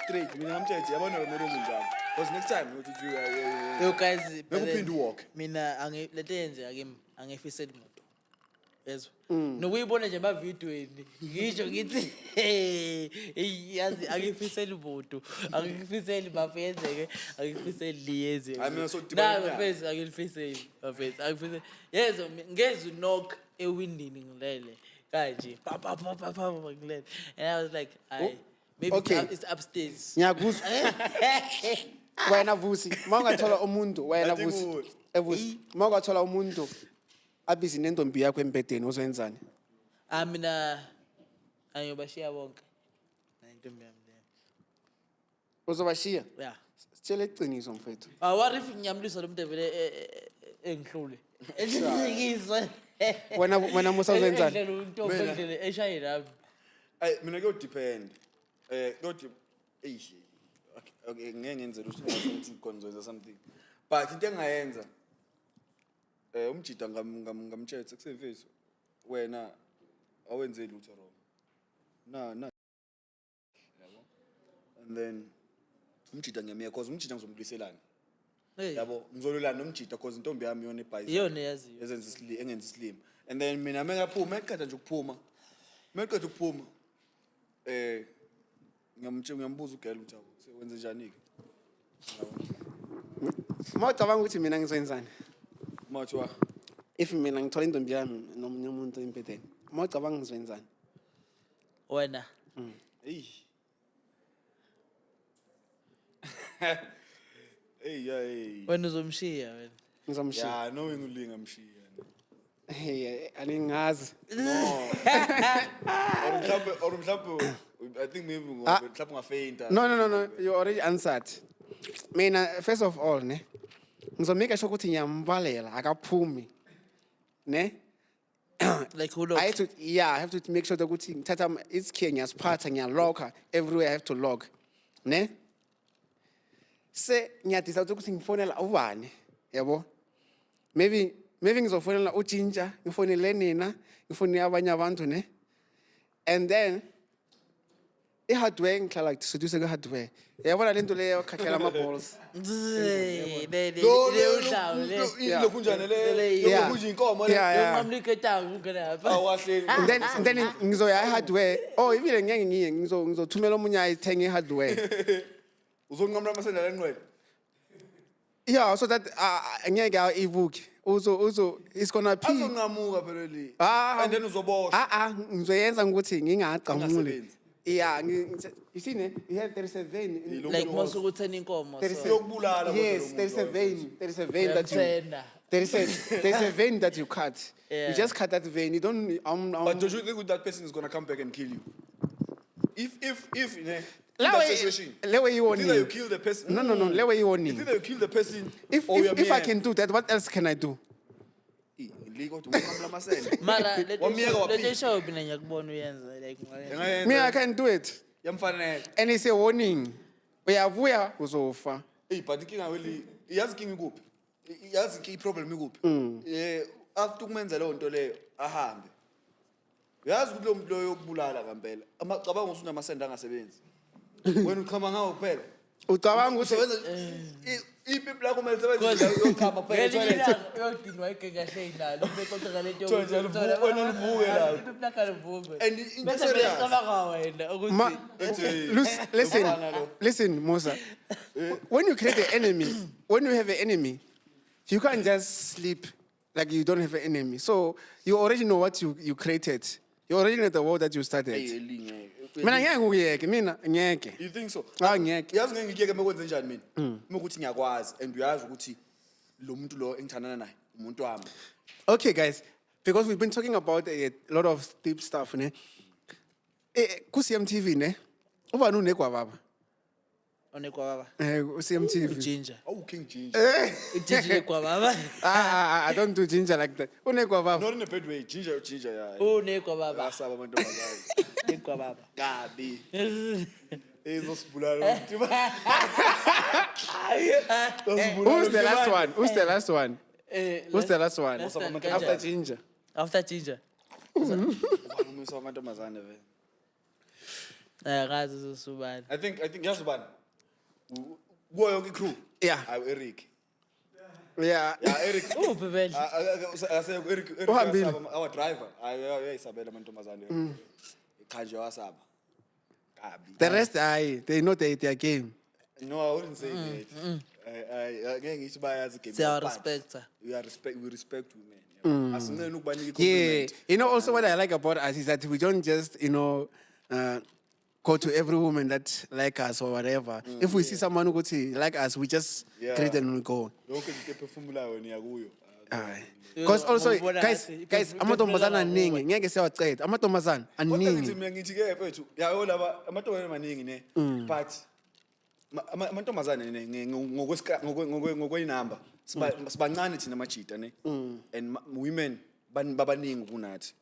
straight mina ngamthethe yabona lo muntu onjalo because next time uthi Yo guys, Bekuphinde uwalk. mina lento yenzeka kimi angifiseli muntu. Yezwa. Nokuyibona nje emavidweni. Ngisho ngithi yazi angifiseli muntu. Angifiseli bafenzeke, angifiseli liyeze. Hayi, mina sodibana Na naye. bafezi angifiseli, bafezi angifiseli. Yezwa ngezwe knock ewindini ngilele. Kanje pa ngilele. And I was like, maybe Okay. it's upstairs. Ngiyakuzwa. Wena Vusi, mawungathola umuntu wena Athi Vusi. kuwe. Vusi, mawungathola umuntu abhizi nentombi yakho embedeni uzowenzani? Mina ayobashiya bonke. Nayintombi yami leyo. Uzobashiya? Yeah. Sitshele iqiniso mfethu. What if ngiyamlisa lo muntu evele engihlule? Esikizwe. Wena Musa uzowenzani? Endlela untombi endlela eshaye nami. Ay mina kuyodepend kodwa okay ngeke ngenzele ukuthi konzoza something but into engayenza umjida ngamtshela sekusefethu wena awenzeli lutho wrong na yabo and then umjida ngiyamiya because umjida ngizombuliselana Hey. yabo ngizolulana nomjida because intombi yami yona ebhayisi Iyona yaziyo. ezenza engenza islim and then mina mengaphuma eqeda nje ukuphuma meqeda ukuphuma ngiyambuza ugela ukuthi wenze njani ke Mawucabanga ukuthi mina ngizoyenzani? mathiwa If mina ngithola intombi yami nomunye umuntu embedeni. Mawucabanga ngizoyenzani? Wena. hey hey Wena uzomshiya wena. Ngizomshiya. yeah knowing ulinga mshiya Hey, aningazi. or mhlawumbe I think maybe mhlawumbe ngafeinta No. You already answered. Mina first of all, ne. Ngizomake sure ukuthi ngiyamvalela akaphumi. Ne? Like who knows? I have to make sure ukuthi ngithatha isikhe ngiyasiphatha ngiyalocka everywhere I have to log. Ne? Se ngiyadecide ukuthi ngifonela ubani, yabo? Maybe ngizofonela uJinja, ngifonele nina, ngifonele abanye abantu ne. And then i-hardware ngihlala seduce ke-hardware. Yabona lento leyo khakhela ama-balls. lokhu njani le Yeah. lokhu nje inkomo le Yeah. Yonqamliketanga And then ngizoya e-hardware. Oh, ibile ngeke ngiye ngizothumela omunye ayithenge i-hardware. uzonqamla amasendala enqwele Yeah, so that ngeke ivuke. It's gonna pee. azonqamuka phela le Ah. and then uzoboshwa Ngizoyenza ukuthi ngingaqamuli. Ungasebenzi. Yeah, you see ne, you have 37. like mose ukuthena inkomo There is so uyokubulala Yes, there is a vein. There is a vein that you. Uyathenda. There is a vein that you cut. Yeah. You just cut that vein. You don't. but don't you think that person is going to come back and kill you if ne in that way- situation. le way you It's either you warning. kill the person. No, le way you It's warning. either you kill the person If or you're if I mad. can do that, what else can I do? Illegal to ngamla amasende. Mara Wamyeka waphila. lento eshayo mina ngiyakubona uyenza like Engayenza- Me, I can do it. Yamfanele. And it's a warning. Uyavuya uzofa. Hey, but inkinga weli yazi inkinga ikuphi? Yazi inkinga problem ikuphi? After kumenza leyo nto leyo ahambe. Yazi ukuthi lo muntu loyo yokubulala ngempela. Amacabanga usuna amasende angasebenzi. Wena uchama ngawo kuphela. Ucabanga ukuthi Usebenza ipipi lakho kumele lisebenze yokuchama kuphela toilet. uyodinwa igahle inalo becoca lento Toilet alivuke, wena ulivuke la. ipiplakalivuke And into bese serious. ngiyacabanga wena Ma, ukuthi listen, Musa. When you create an enemy, when you have an enemy, you can't just sleep like you don't have an enemy. So you already know what you created. You already know the world that you started. Mina ngeke ngiyeke, mina ngeke. You think so? Ngeke. Yazi ngeke ngiyeke mekwenze njani mina? Ukuthi ngiyakwazi and uyazi ukuthi lo muntu lo engithandana naye umuntu wami. Okay, guys, because we've been talking about a lot of deep stuff, ne? Ku-CMTV, ne? Ubani unekwa baba? onekwa baba Ku-CMTV. ginger Oh, King Ginger. ginger kwa baba I don't do ginger like that. Unekwa baba. Not in a bad way. Ginger, yeah. onekwa baba Basaba abantu abazali. onekwa baba Gabi. Ezosibulala umntu. Who's the last one? Who's the last one? Who's the last one? last one, After Kanjani? ginger. after ginger Umisa amantombazane vele. akazi usubani I think yazi ubani? Kuyo yonke crew. Yeah. Awu Eric. Yeah. Yeah, Eric. uphi vele Asekho Eric Uhambile. uyasaba, our driver. Uyayisabela amantombazane. Ikhanje wasaba. Gabi. The rest, they know their game. No, I wouldn't say that. Ngeke ngithi bayazi game. siyawa but respecta we respect women. Asinene ukubanika Yeah. compliment. You know, also what I like about us is that we don't just, go to every woman that like us or whatever. If we see someone who like us, we just Yeah. greet them and we go. Yonke into ephefumulayo niyakuyo. Because also, Ngibona guys, ngathi amantombazana aningi, ngeke siyawaceda. Amantombazana Kodwa ngithi aningi. mina ngithi ke mfethu, yayo laba amantombazane maningi ne, but amantombazane ne ngokweinamba sibancane thina majita ne, and women babaningi kunathi.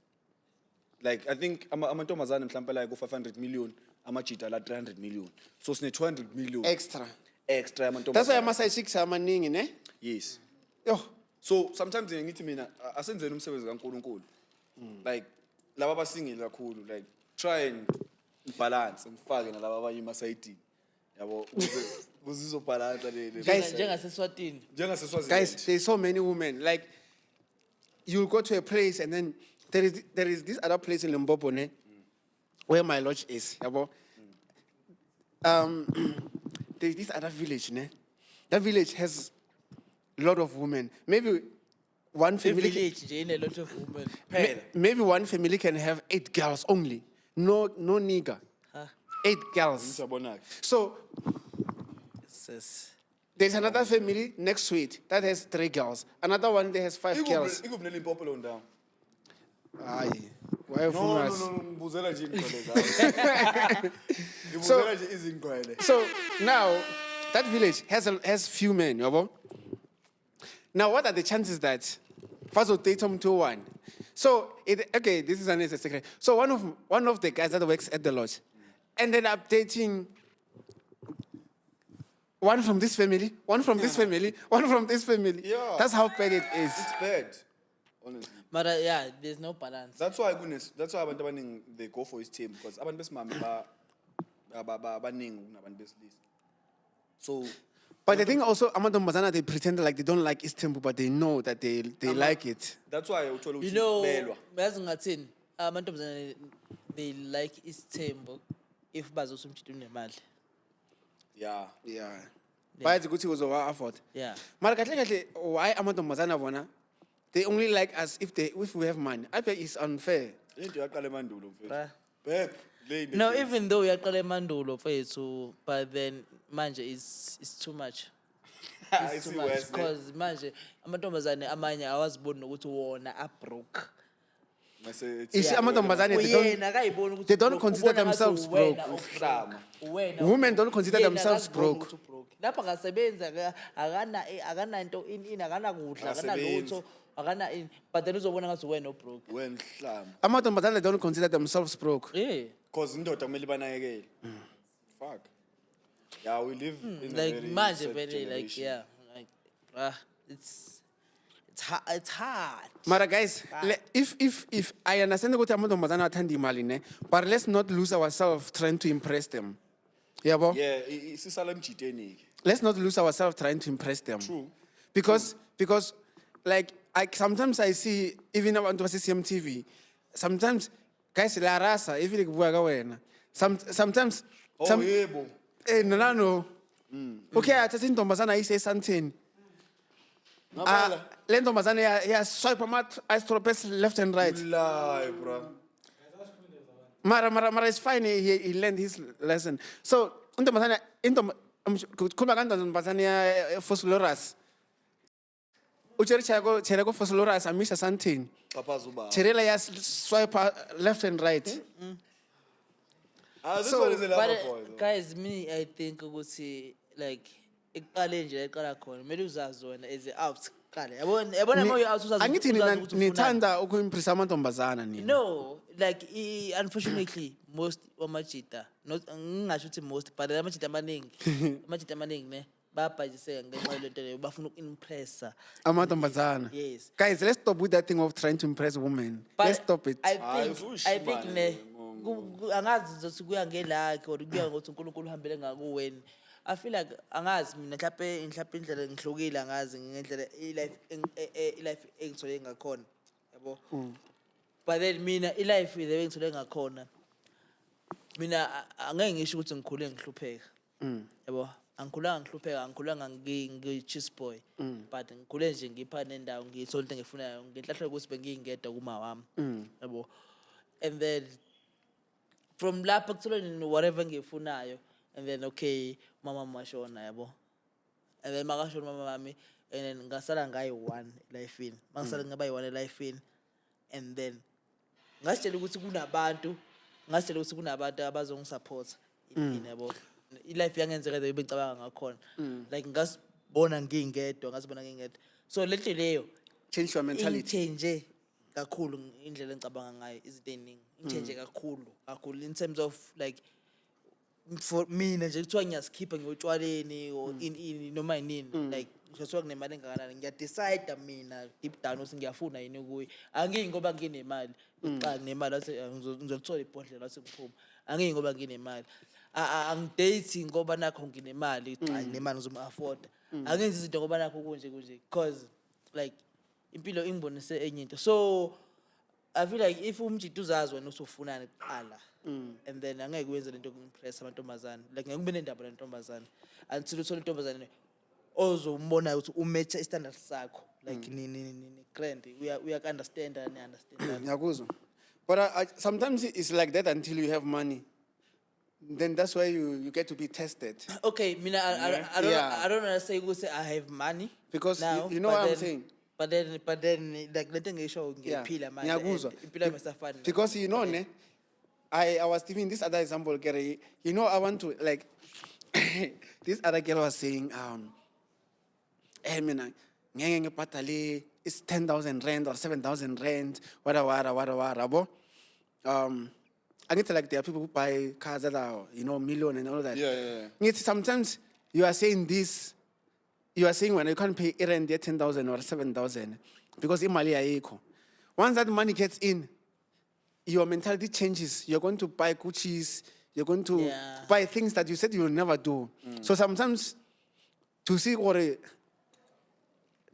Like I think amantombazane mhlawumbe like ku 500 million, amajita la 300 million. So sine 200 million Extra. extra That's why amantombazane. ama-side chicks amaningi, ne? Yes. Yo. So sometimes ngithi mina asenzeni umsebenzi kaNkuluNkulu. Like laba basingile kakhulu, like try and balance ngifake nalaba abanye emasayidini. Yabo kuzizo balance le. Guys, njengaseswatini njengaseswazi. Guys, there's so many women. Like, you go to a place and then there is this other place in Limpopo, ne? Where my lodge is. Yabo. There's this other village, ne? That village has a lot of women. Maybe one family. village nje ine lot of women Maybe one family can have 8 girls only. No nigger. Huh? 8 girls. Sabonaka. So sis there's another family next to it that has 3 girls. Another one that has 5 girls. Ikuphi neLimpopo lo ndawo? Aye. Why No, ngibuzela nje ingqele zawo. Ngibuzela nje izingqele. So now that village has few men, yabo. Now what are the chances that first of date to one? So okay, this is a secret. So one of the guys that works at the lodge ended up dating one from this family, one from this family, one from this family. Yeah. That's how bad it is. It's bad. Honestly. but yeah there's no balance That's why abantu abaningi they go for his team because abantu besimame baningi kunabantu besilisa. So But the thing also, amantombazana, they pretend like they don't like East Temple, but they know that they like it. that's why uthola you ukuthi know belwa. yazi ngathini amantombazane they like isithembu if bazosa umtshito unemali Yeah. Yeah. Bayazi ukuthi uzowa afford. yeah Mara kahle kahle, why amantombazana bona? They only like us if we have money. I think it's unfair. Into yaqala emandulo mfethu. Bruh. Babe, lady. no even though uyaqala emandulo mfethu but then manje it's too much I It's too see much worse. because manje amantombazane amanye awaziboni nokuthi wona abroke Mase it's- You see, amantombazane, Uyena akayiboni ukuthi they don't broke, consider ubona ngathi themselves uwena broke. o-broke. Uwena Women o-broke. don't consider Yena themselves akaziboni broke. ukuthi u-broke. Lapha akasebenzi akananto in akanakudla Akasebenzi. akanalutho akana in but then uzobona ngathi uwena o-broke. when hlama. Amantombazane don't consider themselves broke. Yeah. Cause indoda kumele banakekele. Fuck. Yeah, we live in a Like very manje sad vele like generation. yeah like it's hard. Mara guys, if I understand ukuthi amantombazane athanda imali ne, but let's not lose ourselves trying to impress them. Yabo? Yeah, isisala emjiteni. Let's not lose ourselves trying to impress them. True. Because like sometimes I see even abantu base CMTV, sometimes guys la rasa if like buya ka wena. Sometimes Oh, some yebo. no. Okay, athatha intombazana ayise esanteni. Ngabala. Le ntombazane ya swipe ama ice left and right. Lie, bro. Mara is fine. He learned his lesson. So intombazane kukhuluma kantombazane ya Phosphorus. Uchericha go Phosphorus amisha santeni. Papa's uba. Cherela ya swipe left and right. Ah, this So, one is a But lover boy. Though. guys, me I think ukuthi like iqale nje eqala khona kumele uzazi wena as out qale yabona uma uyi out uzazi Angithi uzazi ukuthi ufunani. nithanda ukuimpress amantombazana nini. No, like unfortunately most wamajita not ngingasho ukuthi most but amajita amaningi ne bayabhajiseka ngenxa yalento leyo bafuna uku-impressa. Amantombazana. Yes. Guys, let's stop with that thing of trying to impress women. But Let's stop it. I think ushimane, ne angazi zothi kuya ngelakhe or kuya ngokuthi uNkulunkulu uhambele ngakuweni. I feel like angazi mina mhlawumbe indlela ngihlukile angazi ngendlela i-life engithole ngakhona yabo. But then mina i-life the way ngithole ngakhona mina angeke ngisho ukuthi ngikhule ngihlupheka yabo. Angikhulanga ngihlupheka angikhulanga ngi-cheese boy but ngikhule nje ngipha nendawo ngiyithola into engifunayo ngenhlahla ukuthi bengiyingedwa kuma wami yabo. And then from lapho kuthola whatever ngifunayo and then okay mama mashona yabo. And then makashona mama mami and then ngasala ngayi-1 life in mangisala ngaba yi-1 life in and then ngasitshela ukuthi kunabantu abazongisupport yabo. I-life yangenzeka the way bengicabanga ngakhona like ngasibona ngingedwa so lento leyo Change your mentality. ingichange kakhulu indlela engicabanga ngayo izinto eziningi ingichange kakhulu in terms of like for mina nje kuthiwa ngiyasikhipha ngiyotshwaleni or ini noma yini like ngizothiwa kunemali engakanani ngiyadecide mina deep down ukuthi ngiyafuna yini kuyi angiyi ngoba nginemali uqala nemali athi ngizolithola ibhodlela athi ngiphuma angiyi ngoba nginemali angidate ngoba nakho nginemali cha nemali ngizoma-afford angenzi izinto ngoba nakho kunje because like impilo ingibonise enye into so I feel like if umjito uzazi wena usufunani kuqala and then angeke wenze lento yoku-impress amantombazane like ngeke kube nendaba lentombazane until uthole intombazane ozombonayo ukuthi umatch i-standard sakho like ni grand uyaku-understand and understand. Ngiyakuzwa. But sometimes it's like that until you have money. Then that's why you get to be tested. Okay, mina I don't want to say ukuthi I have money Because now, you know but what I'm then- saying? But then like lento ngisho ngiyaphila manje Ngiyakuzwa. and impilo yami isafani. Because you know, ne, I was giving this other example, Gary. You know, I want to like this other girl was saying, mina ngeke ngibhadale it's 10,000 rand or 7,000 rand, whatever. I get like there are people who buy cars that are, million and all that. Yeah. Yet sometimes you are saying this, you are saying when you can't pay rent 10,000 or 7,000 because imali ayikho. Once that money gets in, your mentality changes. You're going to buy Gucci's, you're going to buy things that you said you will never do. So sometimes to see what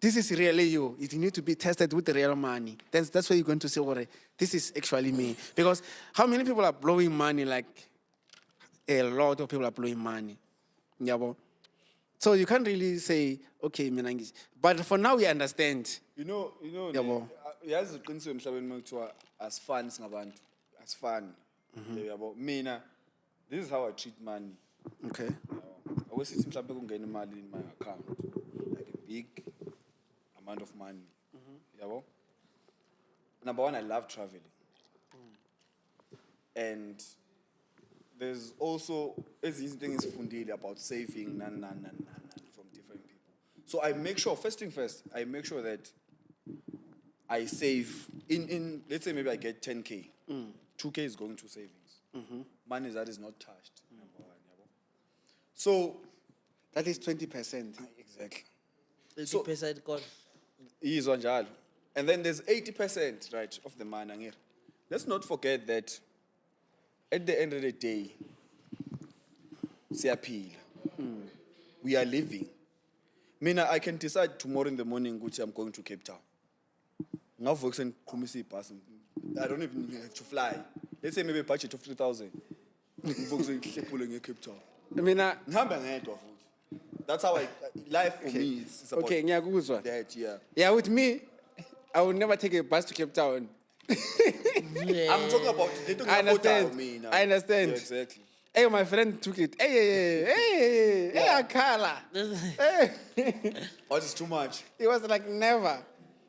this is really you need to be tested with the real money. That's why you're going to say, what this is actually me. Because how many people are blowing money? Like a lot of people are blowing money. Yeah, so you can't really say, okay, Minangis. But for now we understand. You know, Yabo. yazi uqiniswe emhlabeni makuthiwa asifani singabantu asifani yabo mina this is how I treat money. Okay. Awesithi mhlawumbe kungena imali in my account like a big amount of money yabo. Number one, I love traveling. And there's also ezinye things fundile about saving from different people. So I make sure, first thing first, I make sure that I save in let's say maybe I get 10K. 2K is going to savings. Money that is not touched. Number one, yabo. So That is 20%. exactly. 80% gone. Izwa njalo. And then there's 80%, right, of the money. Angir. Let's not forget that at the end of the day, siyaphila. We are living. Mina, I can decide tomorrow in the morning, ukuthi I'm going to Cape Town. Ngavuka ngiqhumisa ibhasi. I don't even have to fly. Let's say maybe a budget of 3,000. Ngivuka ngihlephule nge-Cape Town. Mina, Ngihamba ngedwa futhi. That's how life for me is about okay, ngiyakuzwa. that, yeah. Yeah, with me, I would never take a bus to Cape Town. Yeah. I'm talking about they don't I have quota understand. on me now. I understand. Yeah, exactly. Hey, my friend took it. Hey, Akala. Hey. What is too much? It was like never.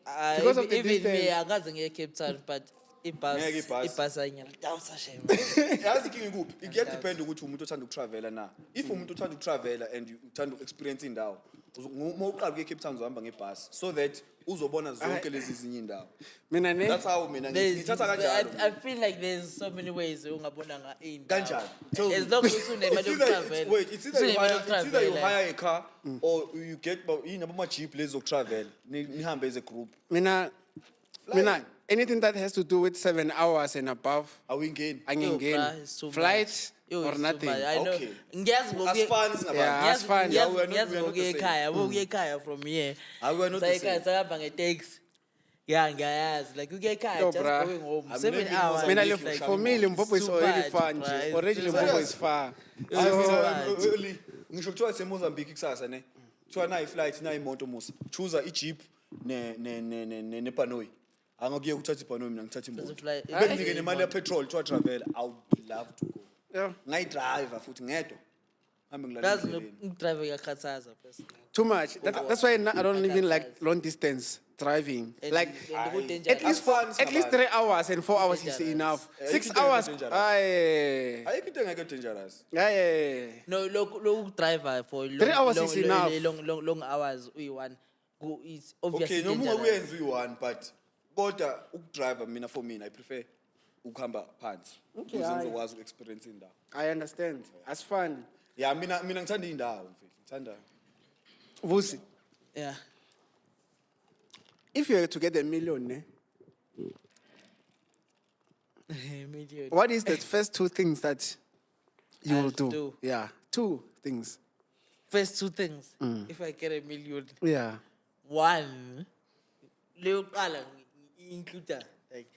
Because of the Even me, distance. angaze ngiye Cape Town, but Ngeke ibhasi. ibhasi ayingena. Awusashame. Yazi inkinga ikuphi? It get depend ukuthi umuntu othanda ukutravela na. If umuntu othanda ukutravela and you uthanda experience indawo, uma uqala kuye Cape Town uzohamba ngebhasi so that uzobona zonke lezi zinye indawo. Mina ne. That's how mina There's- ngithatha I kanjalo. feel like there's so many ways ungabona iy'ndawo. Kanjani? Tell me. As long as unemali It's either- yokutravel. Wait, it's either you usunemali hire a car or you get ama-jeep lezi zokutravel. Nihambe as a group. Mina, anything that has to do with 7 hours and above, Awungeni. angingeni. Flight or nothing. I know. Okay. Ngiyazi ngokuye- Asifani singabantu. Yeah. As fun. Yeah, we are not- ngiyazi we are not the ngokuya same. ekhaya yabo ukuya ekhaya from here Ah, we are not the same. sayihamba ngeteksi ya ngiyayazi like ukuya ekhaya Yo, just bruh. going home I'm 7 living hours outside Mina, Like like, for me, Limpopo is too already much, far. bruh. nje. It's Already too Limpopo much. is far. Early. Ngisho kuthiwa seMozambique kusasa ne. Kuthiwa na iflight na imoto musa. Choose iJeep nebhanoyi. Angakuye ukuthatha ibhanoyi mina ngithatha imoto. fly- Benginike nemali petrol to travel. I would love to go. Yeah. Ngayi-driver futhi ngedwa. Hambe ngilala That's endleleni. ukudrive kuyakhathaza personally. Too much. That's why I don't even like long distance driving. And- Like, and good danger. at least fun, at least Sabah. 3 hours and 4 hours is Dangerous. enough. Yeah, 6 it's hours. dangerous. Aye. Ayikho into engekho dangerous. Aye. No, look driver for 3 hours is enough. long hours. Uyi-one. It's obviously Okay, noma dangerous. uyenza uyi-one but kodwa ukudriver mina for mina I prefer ukuhamba phansi. Okay, Ukuze aye. ngizokwazi uku-experience indawo. I understand. That's fun. Yeah, mina ngithanda indawo mfethu. Ngithanda Vusi, Yeah. if you were to get a million, ne, Million. what is the first 2 things that you I'll will do? do. Yeah, 2 things. First 2 things. If I get a million. Yeah. One, leyokuqala include like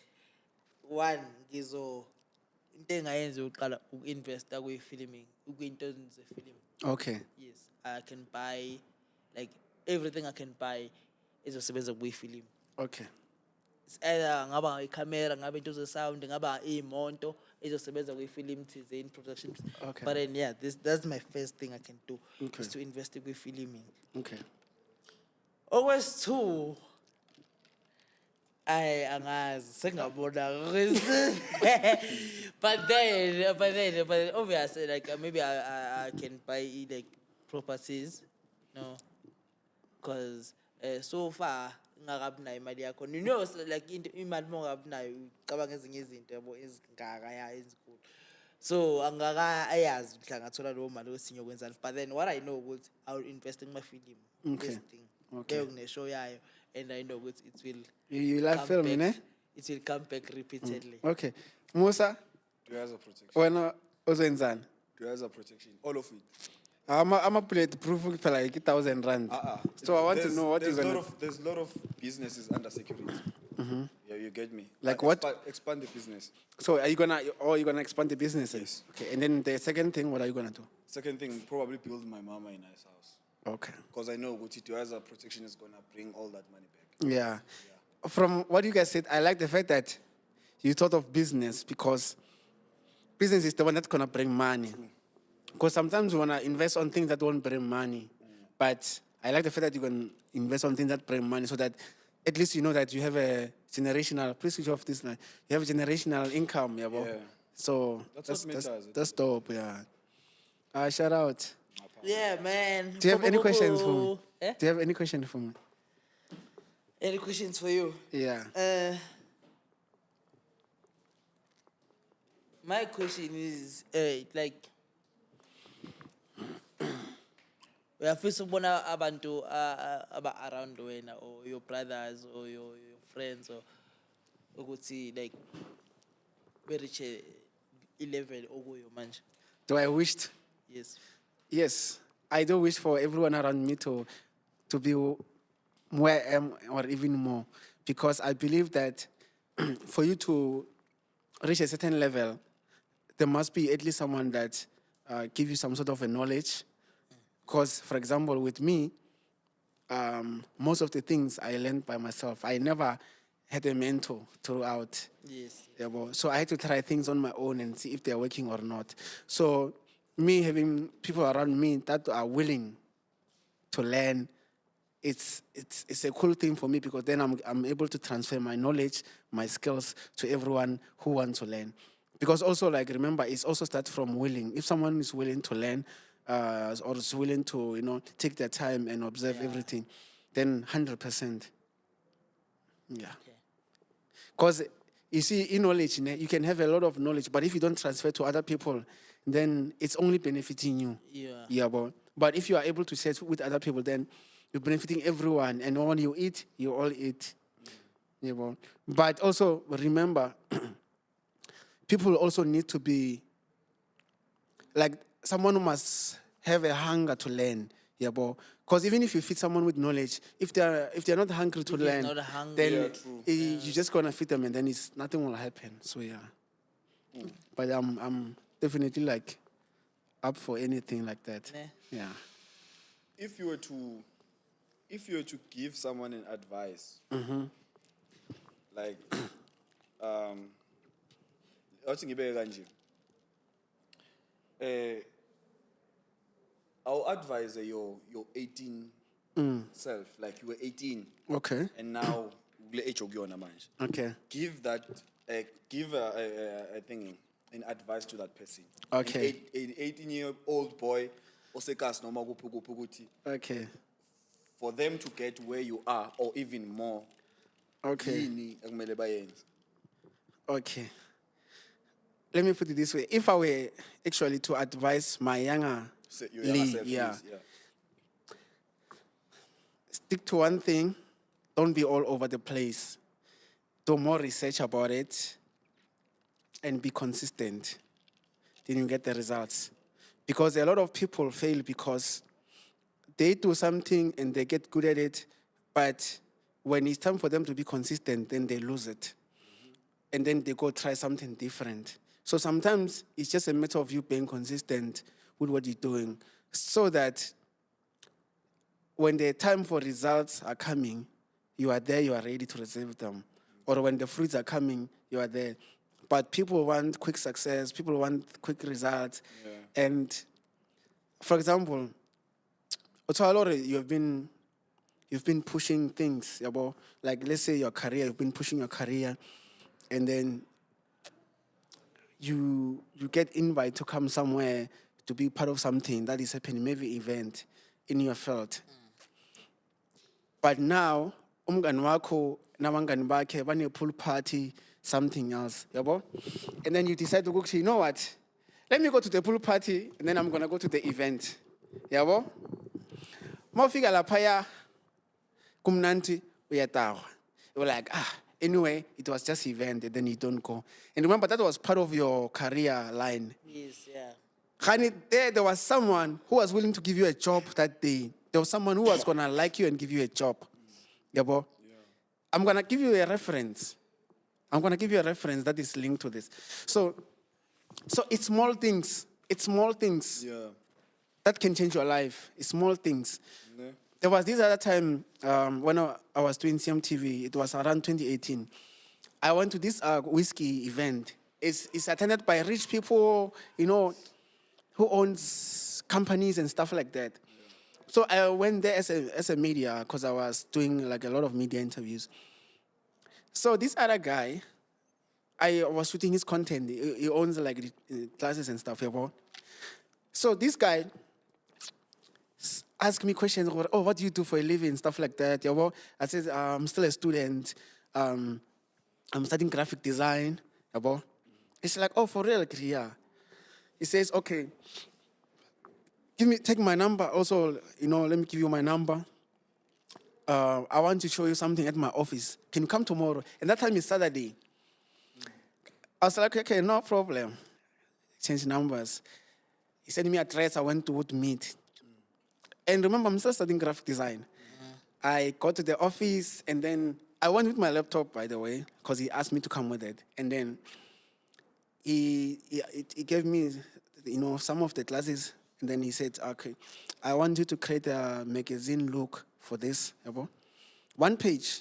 one into engayenza yokuqala uku-investa kwi-filming, ukuyinto ze-film. Okay. Yes, I can buy like everything I can buy ezosebenza kwi-film. Okay. It's either ngaba ikhamera, ngaba into ze-sound, ngaba iy'moto ezosebenza kwi-film thizeni productions. Okay. But then yeah, that's my first thing I can do Okay. is to invest kwi-filming. Okay. Always 2. Angazi sengabona but then obviously like maybe I can buy like properties, no, because so far ngakabi nayo imali yakho, you know, so, like imali mongabi nayo ucabanga ezinye izinto yabo ezingaka ya ezinkulu, so angaka ayazi mhla ngathola leyo mali kwesinye kwenzani. But then what I know ukuthi I will invest in my film. Okay. This thing. Okay. Leyo kuneshow yayo and I know ukuthi it will You like come filming, back, eh? it will come back repeatedly. Okay. Musa, Do you have a protection? wena uzenzani? Do you have a protection? All of it. I'm a bulletproof for like 1,000 rand. So I want to know what you're there's gonna. There's a lot of businesses under security. Yeah, you get me. Like But what? Expand the business. So are you gonna expand the businesses? Yes. Okay. And then the second thing, what are you gonna do? Second thing, probably build my mama a nice house. Okay. Because I know Guti Tuaza protection is gonna bring all that money back. Yeah. From what you guys said, I like the fact that you thought of business because business is the one that's gonna bring money. Because sometimes you wanna invest on things that won't bring money, but I like the fact that you can invest on things that bring money, so that at least you know that you have a generational. Please switch off this line. You have a generational income, yeah, bro. Yeah. So That's what matters. that's dope, yeah. Shout out. Yeah, man. Do you have any questions for me? Eh? Do you have any questions for me? Any questions for you? Yeah. My question is, like, uyafisa ukubona abantu aba around wena or your brothers or your friends or ukuthi like reach a level okuyo manje? Do I wish? Yes. Yes, I do wish for everyone around me to be where I am or even more, because I believe that for you to reach a certain level, there must be at least someone that give you some sort of a knowledge. Because, for example, with me, most of the things I learned by myself. I never had a mentor throughout. Yes. Yeah, so I had to try things on my own and see if they're working or not. So me having people around me that are willing to learn, it's a cool thing for me, because then I'm able to transfer my knowledge, my skills to everyone who wants to learn. Because also, like, remember, it's also start from willing. If someone is willing to learn or is willing to, take their time and observe everything, then 100%. Yeah. Because you see, in knowledge, you can have a lot of knowledge, but if you don't transfer to other people, then it's only benefiting you. Yeah. Yeah, but if you are able to share with other people, then you're benefiting everyone. And when you eat, you all eat. Yeah, but also remember, people also need to be like someone who must have a hunger to learn. Yeah, because even if you feed someone with knowledge, if they're not hungry to If he's learn, not hungry, then yeah, true. you're just gonna feed them, and then nothing will happen. So yeah, but I'm definitely like up for anything like that. Nah. Yeah. If you were to give someone an advice, like, awuthi ngibeke kanje, I'll advise your 18 self, like you were 18 Okay. and now kule age okuyona manje. Okay. Give that, give a thing, an advice to that person. Okay. An 18-year-old boy, osekas noma kuphi ukuthi, Okay. for them to get where you are or even more. Okay. yini ekumele bayenze? Okay. Let me put it this way: if I were actually to advise my younger So your younger Lee, self, yeah, please, yeah. stick to one thing. Don't be all over the place. Do more research about it and be consistent. Then you get the results. Because a lot of people fail because they do something and they get good at it, but when it's time for them to be consistent, then they lose it. And then they go try something different. So sometimes it's just a matter of you being consistent with what you're doing, so that when the time for results are coming, you are there, you are ready to receive them. Or when the fruits are coming, you are there. But people want quick success, people want quick results. Yeah. And for example, you've been pushing things, about, like, let's say your career, you've been pushing your career, and then you get invite to come somewhere to be part of something that is happening, maybe event in your field. But now, umngani wakho nabangani bakhe bane pool party, something else, yabo? And then you decide to go, you know what? Let me go to the pool party, and then I'm gonna go to the event, yabo? Mawufika laphaya kumnandi uyatawa. You're like, anyway, it was just event, and then you don't go. And remember, that was part of your career line. Yes, yeah. Khani, there was someone who was willing to give you a job that day. There was someone who was gonna like you and give you a job. Yabo? Yeah. I'm gonna give you a reference. I'm gonna give you a reference that is linked to this. So it's small things. It's small things Yeah. that can change your life. It's small things. Yeah. There was this other time when I was doing CMTV. It was around 2018. I went to this whiskey event. It's attended by rich people, who owns companies and stuff like that. So I went there as a media, because I was doing like a lot of media interviews. So this other guy I was shooting his content. He owns like the classes and stuff. Yeah, so this guy asked me questions about, oh, what do you do for a living, stuff like that. Yeah, well, I said, I'm still a student. I'm studying graphic design. Yeah, well. It's like, oh, for real? Yeah. He says, okay, take my number. Also, let me give you my number. I want to show you something at my office. Can you come tomorrow? And that time is Saturday. I was like, okay, no problem. Change numbers. He sent me address. I went to meet. And remember, I'm still studying graphic design. I got to the office, and then I went with my laptop, by the way, because he asked me to come with it. And then he gave me, some of the classes. And then he said, okay, I want you to create a magazine look for this. One page.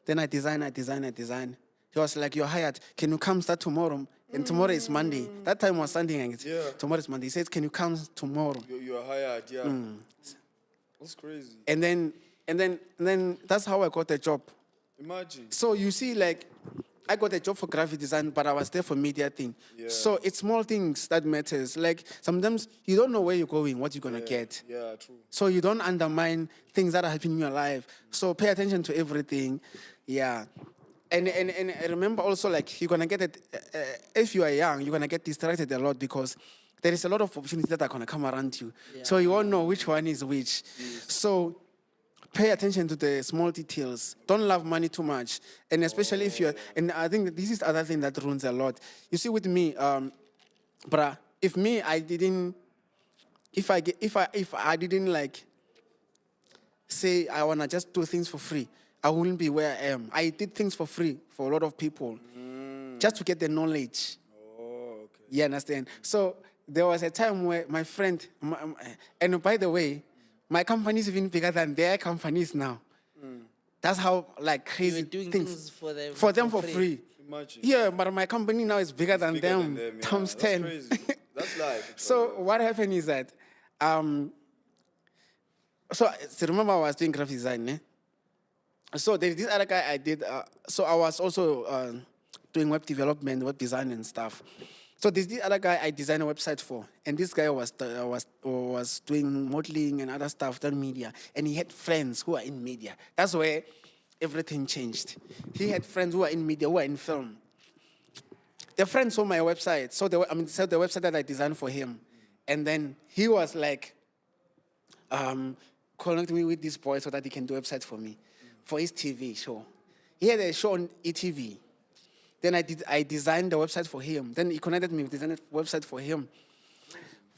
Then I design. He was like, you're hired. Can you come start tomorrow? And tomorrow is Monday. That time was Sunday. And tomorrow is Monday. He says, can you come tomorrow? You're hired, yeah. That's crazy. And then that's how I got the job. Imagine. So you see, like, I got a job for graphic design, but I was there for media thing. Yeah. So it's small things that matters. Like, sometimes you don't know where you're going, what you're going to get. Yeah, true. So you don't undermine things that are happening in your life. So pay attention to everything. Yeah. And remember also, like, you're going to get it, if you are young, you're going to get distracted a lot because there is a lot of opportunities that are going to come around you. Yeah. So you won't know which one is which. Yes. So pay attention to the small details. Don't love money too much. And especially if you're, and I think that this is the other thing that ruins a lot. You see, with me, bruh, if I didn't like say I wanna just do things for free, I wouldn't be where I am. I did things for free for a lot of people, just to get the knowledge. Oh, okay. You understand? So there was a time where my friend, and by the way, my company is even bigger than their companies now. That's how like crazy You were doing things for them for free. Imagine. Yeah, but my company now is bigger than Bigger them, than them, yeah. times That's 10. crazy. That's life. So what happened is that, so remember I was doing graphic design, eh? So there's this other guy I did, so I was also doing web development, web design and stuff. So there's this other guy I designed a website for, and this guy was doing modeling and other stuff, done media, and he had friends who are in media. That's where everything changed. He had friends who are in media, who are in film. The friend saw my website, so the website that I designed for him, and then he was like, connecting me with this boy so that he can do a website for me, for his TV show. He had a show on ETV. Then I designed the website for him. Then he connected me with designed a website for him.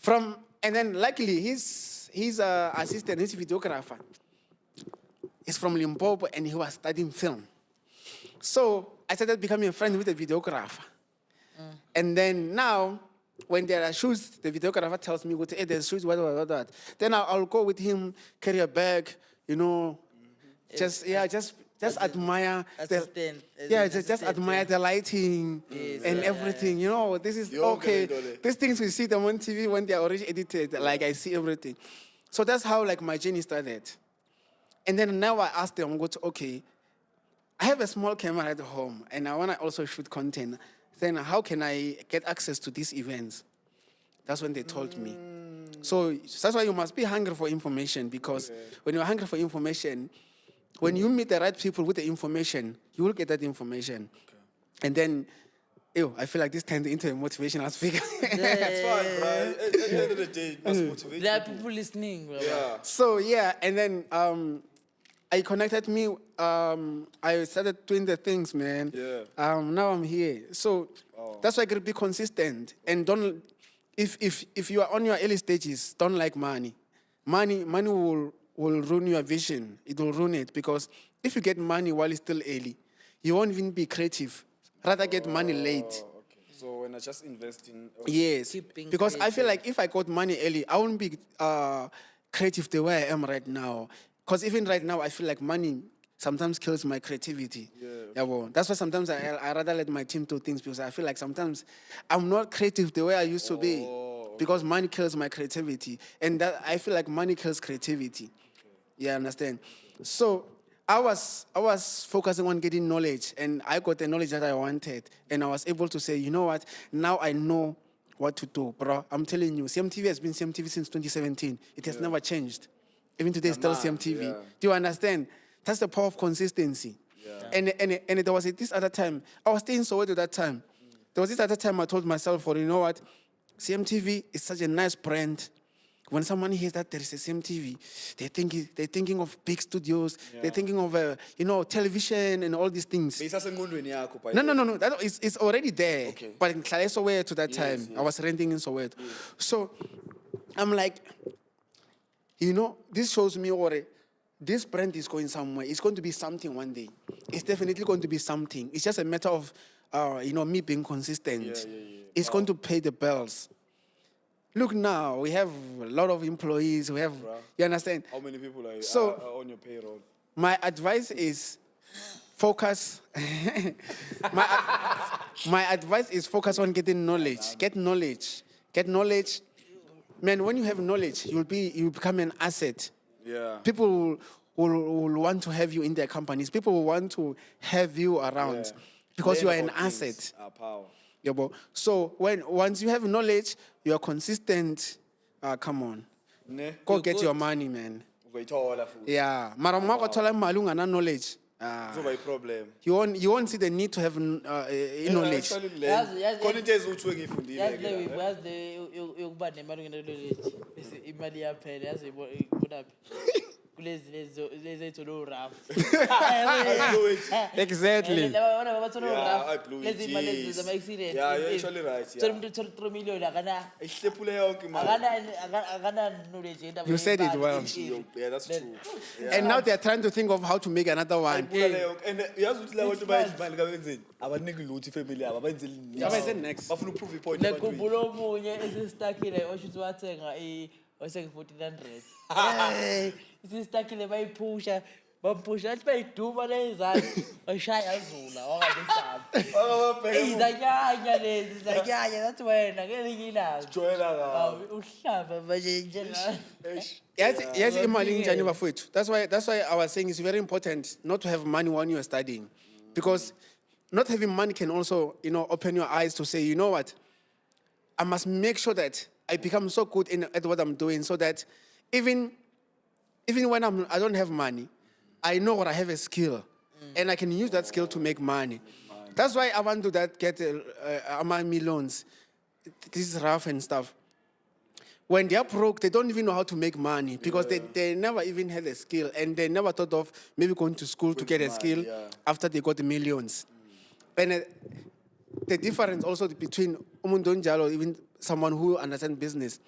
And then luckily his assistant, his videographer, is from Limpopo and he was studying film. So I started becoming a friend with the videographer. And then now, when there are shoots, the videographer tells me, hey, there's shoots, what. Then I'll go with him, carry a bag, just admire just admire the lighting and everything. This is okay. These things we see them on TV when they are already edited, like I see everything. So that's how like my journey started. And then now I asked them, okay, I have a small camera at home and I want to also shoot content. Then how can I get access to these events? That's when they told me. So that's why you must be hungry for information, because when you're hungry for information, when you meet the right people with the information, you will get that information. Okay. And then, I feel like this turned into a motivational speaker. It's fine, bro. At the end of the day, it must motivate There are people listening, bro. Yeah. So, and then I connected me. I started doing the things, man. Yeah. Now I'm here. So that's why I got to be consistent. And don't, if you are on your early stages, don't like money. Money will ruin your vision. It will ruin it, because if you get money while it's still early, you won't even be creative. Rather get money late. Okay. So when I just invest in... Yes, Keeping because I feel creative. like if I got money early, I won't be creative the way I am right now. Because even right now, I feel like money sometimes kills my creativity. Well, that's why sometimes I rather let my team do things, because I feel like sometimes I'm not creative the way I used to be. Because money kills my creativity. And that I feel like money kills creativity. You understand? So I was focusing on getting knowledge, and I got the knowledge that I wanted, and I was able to say, you know what, now I know what to do, bro. I'm telling you, CMTV has been CMTV since 2017. It has never changed. Even today, it's still man, CMTV. yeah. Do you understand? That's the power of consistency. And there was this other time, I was staying in Soweto that time. There was this other time I told myself, you know what, CMTV is such a nice brand. When someone hears that there is a CMTV, they're thinking of big studios. They're thinking of television and all these things. Beyisasengqondweni yakho, by No, the no, way. no, no. That is it's already there. Okay. But in Soweto that time, I was renting in Soweto. So I'm like, this shows me already. This brand is going somewhere. It's going to be something one day. It's definitely going to be something. It's just a matter of, me being consistent. It's going to pay the bills. Look now, we have a lot of employees. We have, you understand? How many people are on your payroll? My advice is focus. my advice is focus on getting knowledge. Get knowledge. Get knowledge. Man, when you have knowledge, you become an asset. Yeah. People will want to have you in their companies. People will want to have you around because you are an asset. Our power. Yeah, but so once you have knowledge, you are consistent. Come on, Ne? go get your money, man. Uzoyithola futhi. Yeah, mara uma ukuthola imali ungana knowledge, Kuzoba i-problem. you won't see the need to have knowledge. Actually, Yazi- khona into eziwu-2 engiyifundile yazi ke le la, wiphu yazi le yokuba nemali ungenalolegi bese imali iyaphela yazi ibonaphi kulezi ezithola urafu Exactly. bathola Yeah, I blew urafu it, lezi imali yes. zama-accident Yeah, you're actually right, thola yeah. umuntu uthola 3 million Ihlephule yonke imali. akana-knowledge yendaba You said it yemali, well. yempilo. Yeah, that's true. And now they're trying to think of how to make another one. Ayibulale yonke. And uyazi ukuthi la bantu bayidla imali kabenzeni abaniki lutho ifamily yabo abenzeli Abenze next. bafuna uprove ipoint ebantwini. nekhumbula omunye esistakile osho ukuthi wathenga wasenge 1400 isistakile bayiphusha bampusha athi bayiduma lezani washaya zula wangabesabi izanyanya lezi zanyanya zathi wena ngelinye ilanga Joyela kabi. uhlamba manje njela Yes, imali injani bafowethu. That's why I was saying it's very important not to have money when you are studying, because not having money can also open your eyes to say, you know what, I must make sure that I become so good at what I'm doing, so that even when I don't have money, I know what I have a skill, and I can use that skill to make money. That's why I want to get Amami loans. This is rough and stuff. When they are broke, they don't even know how to make money because they never even had a skill, and they never thought of maybe going to school to get a skill after they got the millions. And the difference also between umuntu onjalo, even someone who understands business,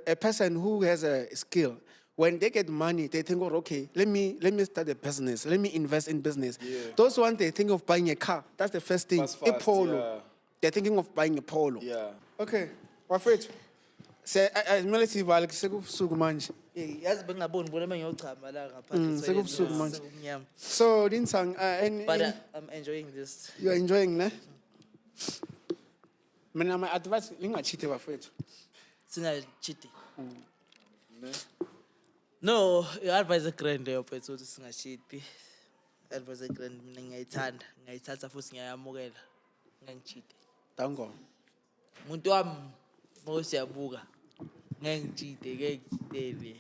a person who has a skill, when they get money, they think, okay, let me start a business, let me invest in business. Those ones, they think of buying a car. That's the first thing. Fast, A polo. yeah. They're thinking of buying a polo. Yeah. Okay, wafethu. Kumele sivale sekubusuku manje. yazi bengingaboni bona mengiyochama la ngaphandle sekubusuku manje. sekumnyama. So, Dinsang, But I'm enjoying this. you're enjoying, ne? Mina my advice, lingachite bafethu. Singachiti. No, your advice is grand leyo mfethu ukuthi singachiti. Advice is grand mina ngiyayithatha futhi ngiyayamukela. Ngangichiti. Dango. Umuntu wami mawusiyabuka. Ngeke ngitele.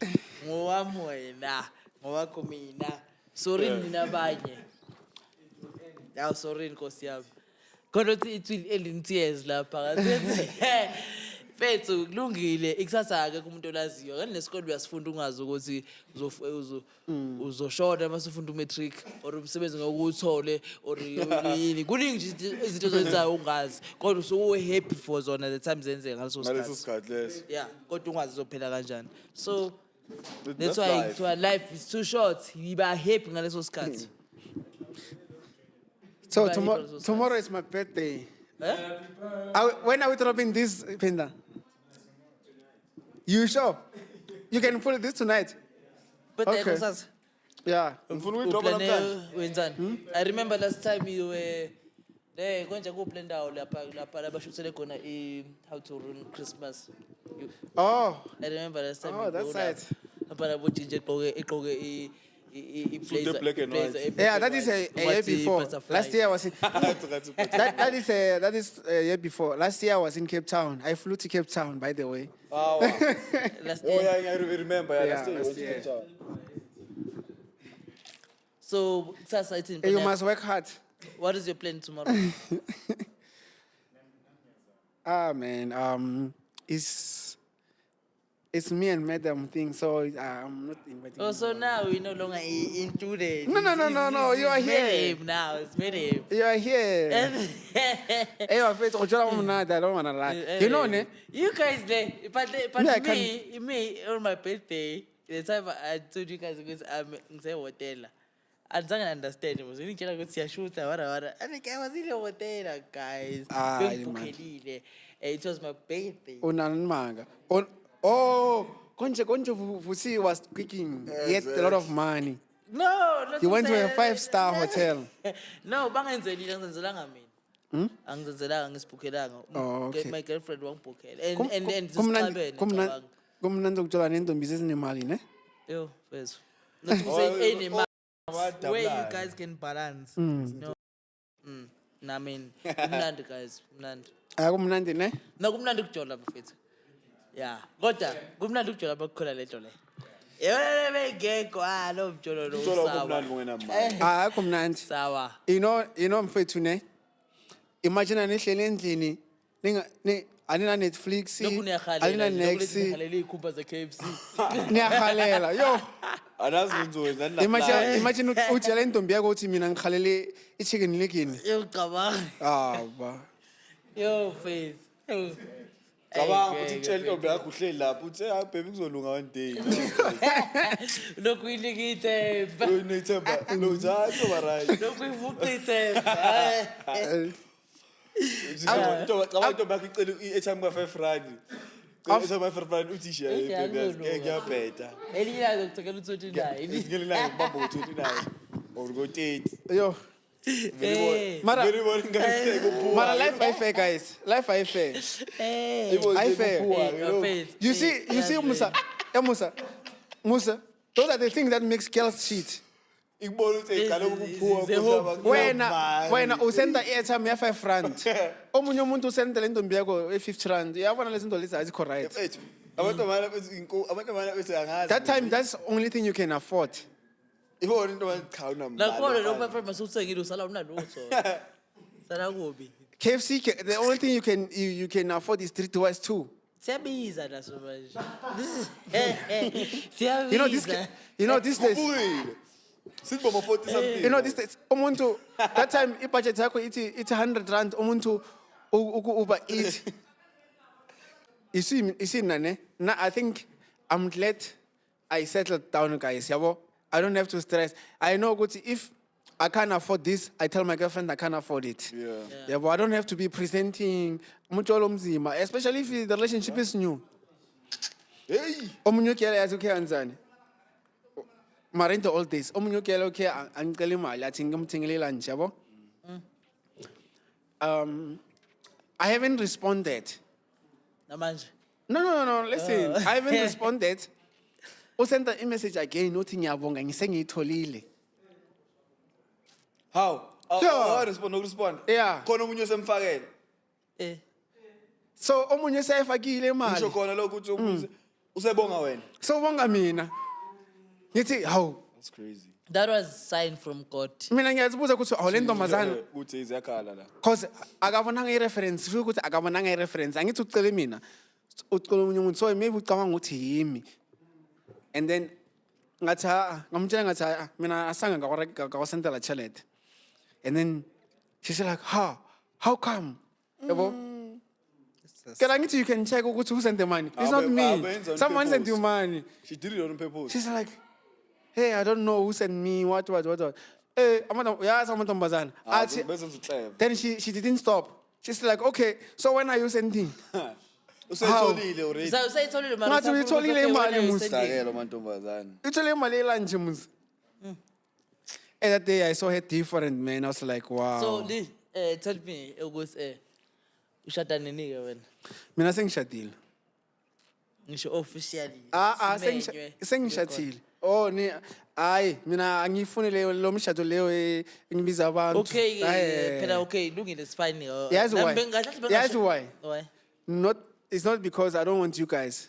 Ngowami wena, ngowakho mina. Sorry nina abanye. Yaw sorry Nkosi yami. Khona uthi it will end in tears lapha. Mfethu kulungile ikusasa ke kumuntu olaziyo kanti nesikole uyasifunda ungazi ukuthi uzoshona mase ufunda umatric or umsebenzi ngokuthole or yini kuningi nje izinto ozenzayo ungazi kodwa usuke happy for zona the time zenzeka ngaleso Ngaleso sikhathi sikhathi leso. yeah kodwa ungazi uzophela kanjani so that's That's why life. life is too short yiba happy ngaleso sikhathi So Bye, tomorrow is my birthday. eh When are we dropping this, Pinda? You sure? You can pull this tonight. but Okay. kusasa Yeah. Ngifuna uyidropa namhlanje. wenzani I remember last time you were there konje kuphi ndawo lapha labashuthele khona how to run Christmas Oh, I remember last time Oh, that's right. lapha labo jinje egqoke the black and white. Yeah, that is a year before. Last year I was in, that is a year before. Last year I was in Cape Town. I flew to Cape Town, by the way. Oh, wow. Last Oh, year. yeah, I remember. Yeah, Yeah, last year. last year. So, Sasa, it's in You Bonap. must work hard. What is your plan tomorrow? Ah man, it's me and Madam thing, so I'm not inviting. Oh, you. so now we're no longer into the. No, you are here. Now, it's made him. You are here. Hey, my face, I don't wanna lie. You know, ne? You guys, but Me, I me, on my birthday, the time I told you guys, because I'm in the hotel. I don't understand. It was really kind of good. Shoot, I was in the hotel, guys. Ah, Don't you book man. it. It was my birthday. Unanimanga. Oh, Konje Vusi was cooking. He had a lot of money. No, not He went to a say- 5-star hotel. No, bangenzelile angizenzelanga mina. Angizenzelanga ngisibhukhelanga. Oh, okay. My girlfriend wangibhukhela. And Kumnandi sisixabene. ukuthola nentombi ezinemali, ne? Yo, first. Not to say any man where you guys can balance. No. I mean, kumnandi guys, kumnandi. Akumnandi, ne? No, kumnandi ukujola bafethu. Yeah. Kodwa kumnandi ukujola bakukhona lento le. Yena bengekho lo mjolo lo Uthola sawa. kumnandi kungena mali. Akumnandi. Sawa. You know mfethu, ne? Imagine nihlele endlini anina Netflix, Lokhu alina niyakhalela, lokhu Next, niyakhalela ikhumba ze KFC. niyakhalela. Yo, Anazi ngizokwenza imagine utshela intombi yakho uthi mina ngikhalele i-chicken lickini. Yo cabanga. Ba. Yo face. Yo. Cabanga futhi utshela intombi yakho uhleli lapho uthi hayi baby kuzolunga one day. Lokhu ilikithe. Unethemba lo hayi kuba right. Lokhu ivuqithe. Cabanga intombi yakho icela i-airtime ka-R5. I-airtime ka-R5 uthi shiya baby ngeke ngiyabheda. Eliyazi ukuthekela u29. Ngelinye ngibamba ngo-29 or ngo-30. Yo. Mara, Very boring guys. Mara, life I fair, guys. Life I fair. I fair. You see, Musa. Musa. Those are the things that makes girls cheat. Ikubona ukuthi kaloku kuphuwa Wena usenda airtime ya 5 rand. Omunye umuntu usendela intombi yakho e50 rand. Uyabona lezi zinto lezi azikho right. abantu bethu angazi. That time, that's the only thing you can afford. Ibona into abayikhawuna mali. Nakhona lo papa masutshengile usala unalutho. Sala kubi. KFC, the only thing you can afford is 3 tours too. Siyabiza naso manje. You know this days. Sithi bomba 40 something. You know this days. Umuntu that time budget yakho it's 100 rand. Umuntu Uber eat. You see, Nane. Now I think I'm glad I settled down, guys. Yabo. I don't have to stress. I know good if I can't afford this, I tell my girlfriend I can't afford it. Yeah, but I don't have to be presenting mutsholo mzima, especially if the relationship is new. Hey. Omunye ukuyela yazi ukhe kanjani? Mara in the old days, omunye ukuyela ukhe angicela imali athi ngimthengelela nje, yabo? I haven't responded. Namanje. No, listen. I haven't responded. Send a message again, nothing ngiyabonga ngisengiyitholile. How? Yeah. Respond. Yeah. Khona umunye osemfakela. So omunye sayifakile imali. Ngisho khona lokho uthi usebonga wena. So bonga mina. Ngithi how? That's crazy. That was sign from God. Mina ngiyazibuza ukuthi awule ntombazana Uthi iziyakhala la. cause akabonanga i-reference, sho ukuthi akabonanga i-reference. Angithi ucele mina. Ucela umunye umuntu so maybe ucabanga ukuthi yimi. And then ngathi ngamtshela ngathi mina asanga ngawasendela chelete. And then she said like, how come? Yabo? Kela ngithi you can check ukuthi who sent the money. It's not me. Someone sent you money. She did it on purpose. She's like, hey, I don't know who sent me, what. Hey, amantombazana. Then she didn't stop. She's like, okay, so when are you sending? Usayitholile already. Usayitholile mara. Ngathi uyitholile imali musa. Sakela mantombazana. Uthole imali elanje musa. And that day I saw her different, man. I was like, wow. So tell me ukuthi ushada nini ke wena? Mina sengishadile. ngisho officially sengishathile. Oh ni hayi mina angifuni lo mshado leyo engibiza abantu. okay phela okay lungile it's fine Yazi why? Yazi why? why It's not because I don't want you guys.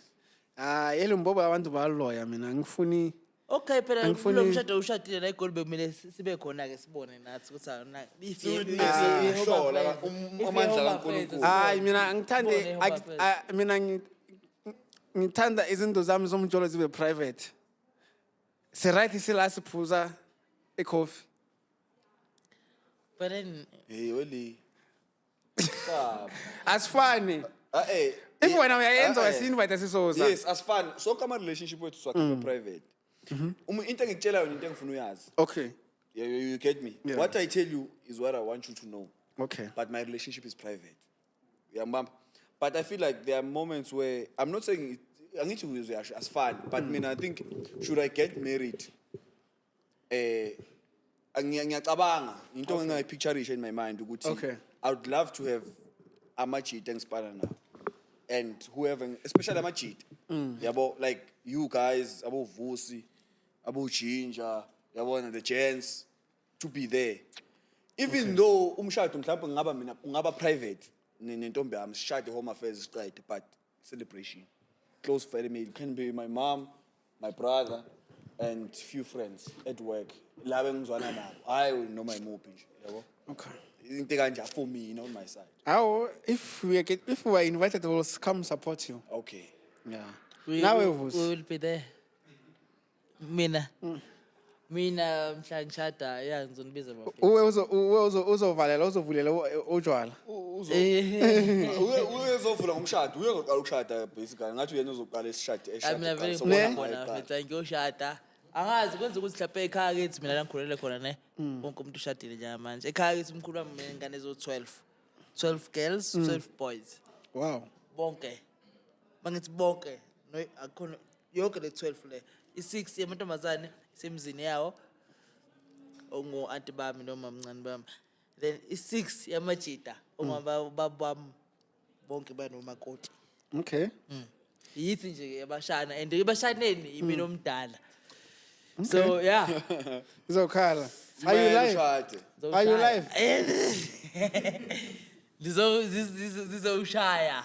Yelo mbobo abantu ba lawyer mina ngifuni okay phela Angifuni- lo mshado ushadile la igoli bekumele sibe khona ke sibone nathi ukuthi if Hlola amandla kaNkulunkulu. hayi mina ngithande Sibone iHope Affairs. mina ngithanda izinto zami zomjolo zibe private. Se right sila siphuza coffee. but then Hey Oli. Stop. Asifani. Eh. If wena uyayenza eh. wasinvite sisoza. Yes, as fun. So come relationship wethu swakhe private. Into engikutshela yona into engifuna uyazi. Okay. You get me? Yeah. What I tell you is what I want you to know. Okay. But my relationship is private. Yeah, mom. But I feel like there are moments where I'm not saying I need to use it as fun, but I mean I think should I get married? Ngiyacabanga into engingayipictureisha in my mind ukuthi Okay. I would love to have amachita engisipana now and whoever especially amachita yabo like you guys abo Vusi abo Ginger yabona the gents to be there even though umshado mhlawumbe ngaba private nentombi yami sishade home affairs siqede but celebration close family it can be my mom my brother and few friends at work laba engizwana nabo hayi noma imuphi nje yabo Okay. into kanje for me on my side How if we are invited, we'll come support you. okay Yeah. we Now we we will be there mina mhla ngishada ya ngizonibiza uzovalela uzovulela ujwala. uyezovula ngomshado uyoqala ukushada basically ngathi uyena uzoqala isishade mina vele eshade ngibona khona mfethu ngiyoshada angazi kwenza ukuthi mhlawumbe ekhaya kithi mina la ngikhulele khona ne wonke umuntu ushadile njengamanje ekhaya kithi umkhulu wami ngane zo 12 girls 12 boys Wow. bonke mangithi bonke no akukhona yonke le 12 le i6 yamantombazane semzini yawo ongo anti bami noma mncane bami then i6 yamajita ongaba babami bonke banomakoti Okay. yithi nje yabashana and ebashaneni imina omdala so yeah Izokhala. Are you live? Are you live? Zizoshaya.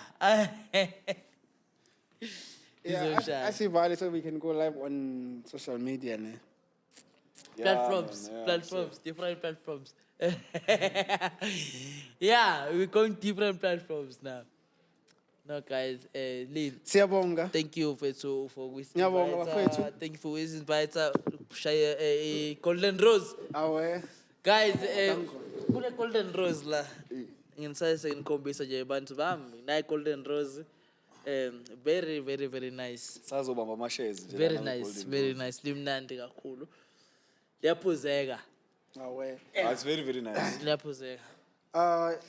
Yeah, I see Valley so we can go live on social media. Ne? Platforms, different platforms. Yeah, we're going different platforms now. No, guys, Lynn, Siyabonga. thank you for this Ngiyabonga, invite. bafowethu. Thank you for this invite. Shaya Golden Rose. Awe. Guys, kule Golden Rose la. Ngisase ngikhombisa nje abantu bami. Nayi Golden Rose. Very very very nice. Sazobamba amashares nje Very nice, very nice. Limnandi kakhulu. Liyaphuzeka. Awe. it's very very nice Liyaphuzeka.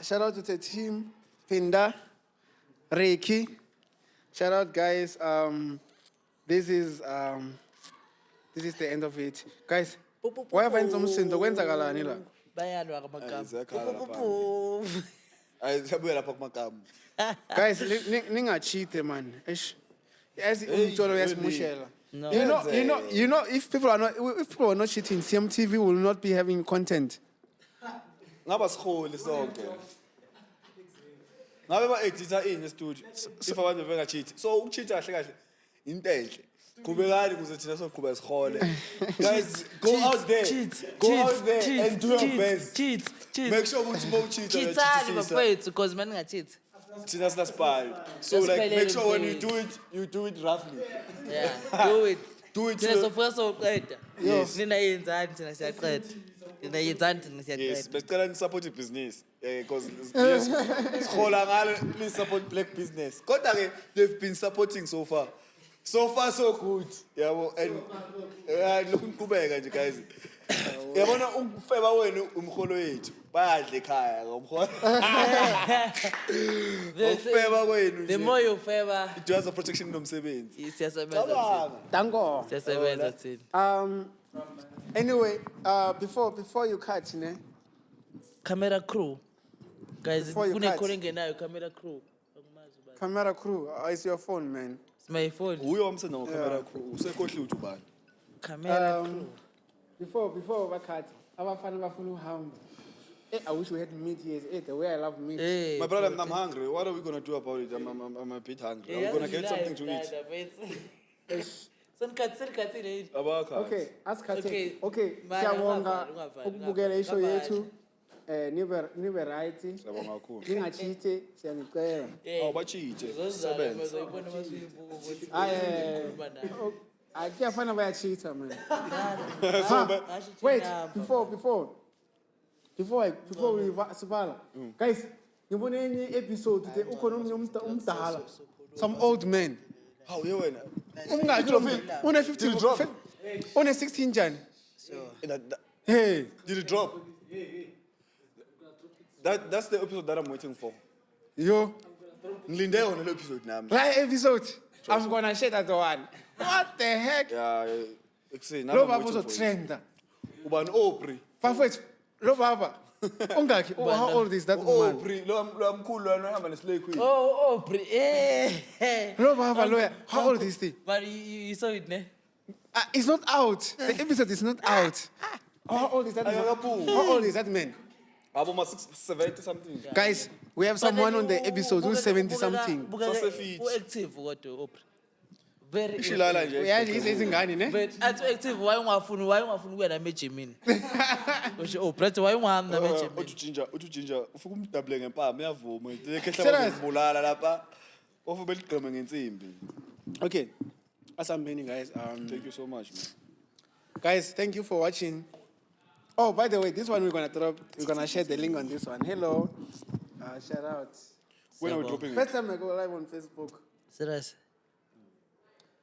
Shout out to the team. Pinda. Reiki. Shout out guys. This is the end of it. Guys, whatever in some sense, kwenzakalani la? Bayalwa kamagama. Ziyakhala lapha. Ayisabuya lapha kumagama Guys, ninga-cheat man. Eish. Yazi umjolo uyasimushela. No. You know, if people are not cheating, CMTV will not be having content. ngaba siholi sonke ngabe ba editor in studio if abantu bengacheat so ukucheata kahle kahle into enhle qhubekani ukuze thina soqhubeka sihole guys go out there and do your best Cheat. make sure ukuthi mawucheat Cheatani bafethu because man ngacheat. thina sinasibhali so like make sure when you do it roughly Yeah, do it. do it Thina to- sofuka soqeda. Yes. Nina yenzani thina siyaqeda. Nina yenzani thina yes siyaqeda. besicela ni support business because yes sihola ngalo please support black business kodwa ke they've been supporting so far so good yabo and lokhu niqhubeka nje guys yabona ukufeba wenu umholo wethu bayadla ekhaya ngomholo ukufeba kwenu The more you favor, it of protection nomsebenzi siyasebenza. cabanga Dango. Siyasebenza thina. Anyway, before you cut, ne? Camera crew. Guys, Before you kune cut. call engenayo camera crew. Akumazi ba. Camera crew, it's your phone, man. It's my phone. Uyo wamsenda ngocamera crew. Usekhohliwe ukuthi ubani. Camera crew. Before Bakati, abafana bafuna uhamba. I wish we had meat here. The way I love meat. Hey, My brother, I'm hungry. What are we gonna do about it? I'm a bit hungry. I'm gonna get something to eat. Abaka. Okay, ask Kate. Okay. Okay, Mara, siyabonga ungavali, ukubukela ishow ungavali. yethu. Nibe right. Siyabonga kakhulu. Ningachite, siyangicela. Awubachithe. Sebenza. Akuyafana bayachita man. Wait, before we sivala. Guys, ngibone enye episode the ukhona umdala. Some old man. How you wena? Une 15 une 16 njani? Hey, Did it drop? That's the episode that I'm waiting for. yo, Nilinde yona le episode nami. that episode I'm gonna share that one. What the heck? Yeah, ekuseni Lo baba uzotrenda. Ubani Opri. Bafethu, lo baba. Ungakhi? How old is that woman? Opri lo amkhulu lwana ohamba neslay queen. Oh, eh. Lo baba loya. How old is he? But you saw it, ne? It's not out. The episode is not out. How old is that man? Ayakaphumi. How old is that man? Abo ma 70 something. Guys, we have someone on the episode who's 70 something. Sasefit. Active kodwa Opri. Very Ishilala nje. Yeah, he's izingane ne? But athi active why ungafuni ukuya na ejimini. Usho Opri why ungahamba na ejimini. Uthi ufika umdouble ngempama uyavuma. Lekhehla Serious? bazibulala lapha. Ofu beligqeme ngensimbi. Okay. Asambeni guys. Thank you so much, man. Guys, thank you for watching. Oh, by the way, this one we're gonna share the link on this one. Hello. Shout out. When are we dropping it? First time I go live on Facebook. Serious.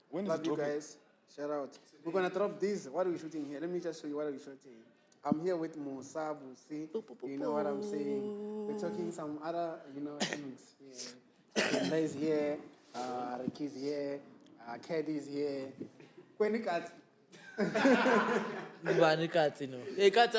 When is Love it you dropping? guys. Shout out. We're gonna drop this. What are we shooting here? Let me just show you what are we shooting. I'm here with Musabu. See, you know what I'm saying. We're talking some other, things. Yeah. Kenda is here. Ricky is here. Kedi is here. Kweni kat. Ngubani ikati no? Ikati